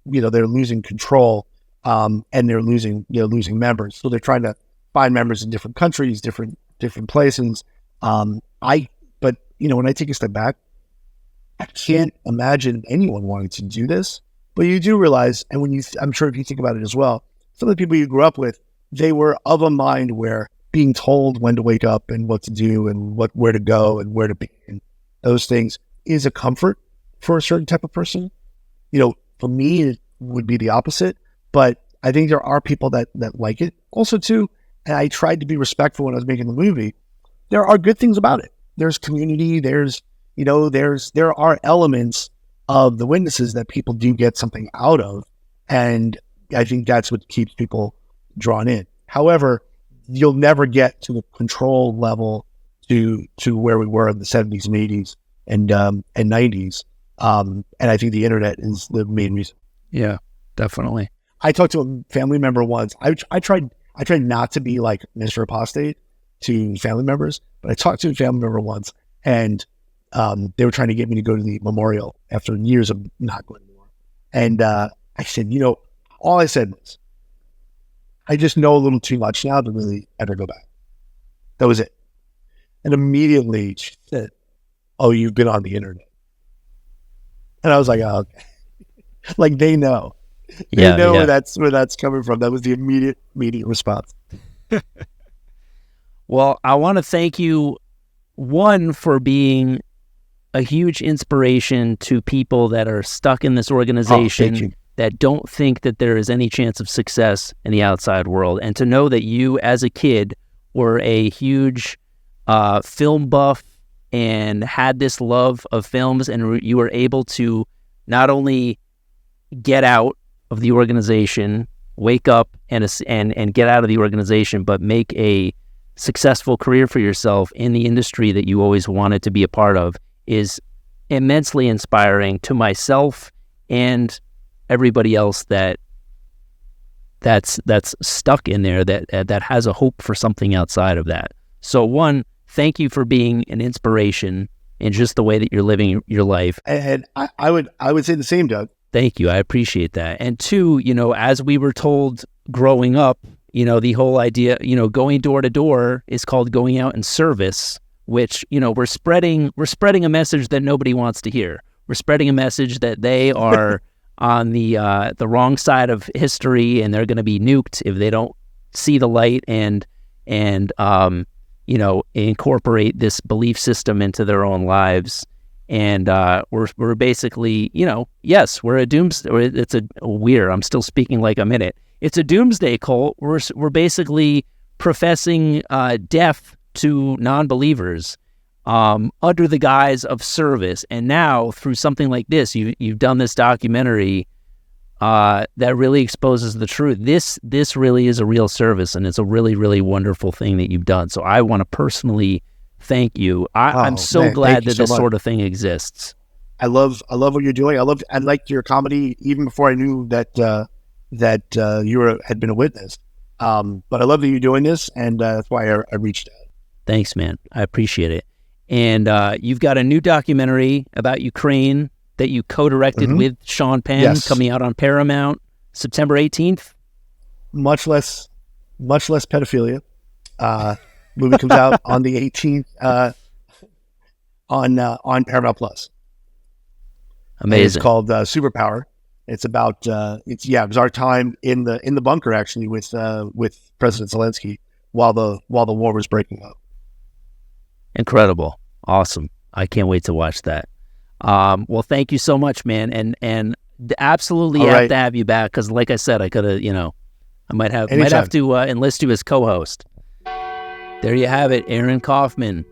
control, and they're losing members. So they're trying to find members in different countries, different places. But when I take a step back, I can't imagine anyone wanting to do this. But you do realize, and I'm sure if you think about it as well, some of the people you grew up with, they were of a mind where being told when to wake up and what to do and where to go and where to be, and those things is a comfort for a certain type of person. You know, for me, it would be the opposite. But I think there are people that like it also too. And I tried to be respectful when I was making the movie. There are good things about it. There's community. There are elements of The Witnesses that people do get something out of. And I think that's what keeps people drawn in. However, you'll never get to the control level to where we were in the 70s and 80s and 90s. And I think the internet is the main reason. Yeah, definitely. I talked to a family member once. I tried not to be like Mr. Apostate to family members, but I talked to a family member once, and they were trying to get me to go to the memorial after years of not going anymore. And I said, all I said was, I just know a little too much now to really ever go back. That was it. And immediately she said, "Oh, you've been on the internet." And I was like, "Oh, okay." Like they know. They know where that's coming from. That was the immediate response. Well, I want to thank you, one, for being a huge inspiration to people that are stuck in this organization that don't think that there is any chance of success in the outside world. And to know that you, as a kid, were a huge film buff and had this love of films, and you were able to not only get out of the organization, wake up and get out of the organization, but make a successful career for yourself in the industry that you always wanted to be a part of, is immensely inspiring to myself and everybody else that's stuck in there, that has a hope for something outside of that. So one, thank you for being an inspiration in just the way that you're living your life. And I would say the same, Doug. Thank you. I appreciate that. And two, as we were told growing up, the whole idea, going door to door is called going out in service, which, we're spreading a message that nobody wants to hear. We're spreading a message that they are on the wrong side of history, and they're going to be nuked if they don't see the light and incorporate this belief system into their own lives. And we're basically, yes, we're a doomsday. I'm still speaking like I'm in it. It's a doomsday cult. We're basically professing death to non-believers under the guise of service. And now, through something like this, you've done this documentary that really exposes the truth. This really is a real service, and it's a really, really wonderful thing that you've done. So I want to personally thank you. I'm so glad that this sort of thing exists. I love what you're doing. I liked your comedy even before I knew that you had been a witness. But I love that you're doing this, and that's why I reached out. Thanks, man. I appreciate it. And you've got a new documentary about Ukraine that you co-directed with Sean Penn, coming out on Paramount September 18th. Much less pedophilia. Movie comes out on the 18th on Paramount Plus. Amazing. And it's called Superpower. It's about it was our time in the bunker, actually, with President Zelensky while the war was breaking up. Incredible. Awesome. I can't wait to watch that. Well, thank you so much, man. And absolutely have to have you back, because like I said, I could have, I might have to enlist you as co-host. There you have it, Aaron Kaufman.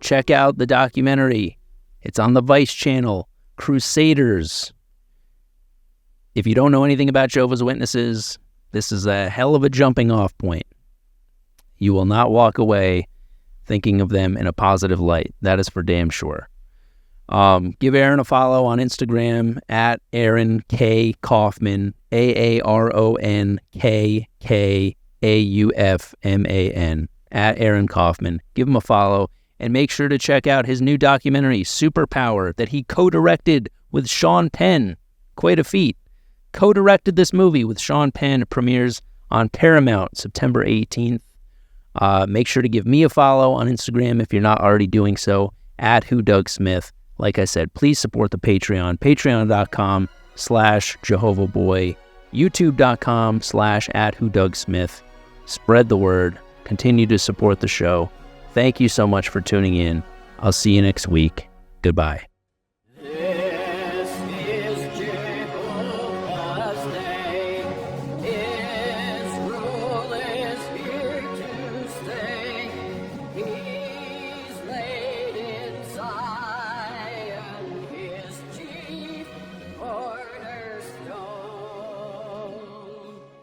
Check out the documentary. It's on the Vice channel, Crusaders. If you don't know anything about Jehovah's Witnesses, this is a hell of a jumping off point. You will not walk away thinking of them in a positive light. That is for damn sure. Give Aaron a follow on Instagram at Aaron K. Kaufman, AARONKKAUFMAN, at Aaron Kaufman. Give him a follow, and make sure to check out his new documentary, Superpower, that he co-directed with Sean Penn. Quite a feat. Co-directed this movie with Sean Penn. It premieres on Paramount September 18th. Make sure to give me a follow on Instagram if you're not already doing so, at WhoDougSmith. Like I said, please support the Patreon, patreon.com/JehovahBoy, youtube.com/@WhoDougSmith. Spread the word. Continue to support the show. Thank you so much for tuning in. I'll see you next week. Goodbye.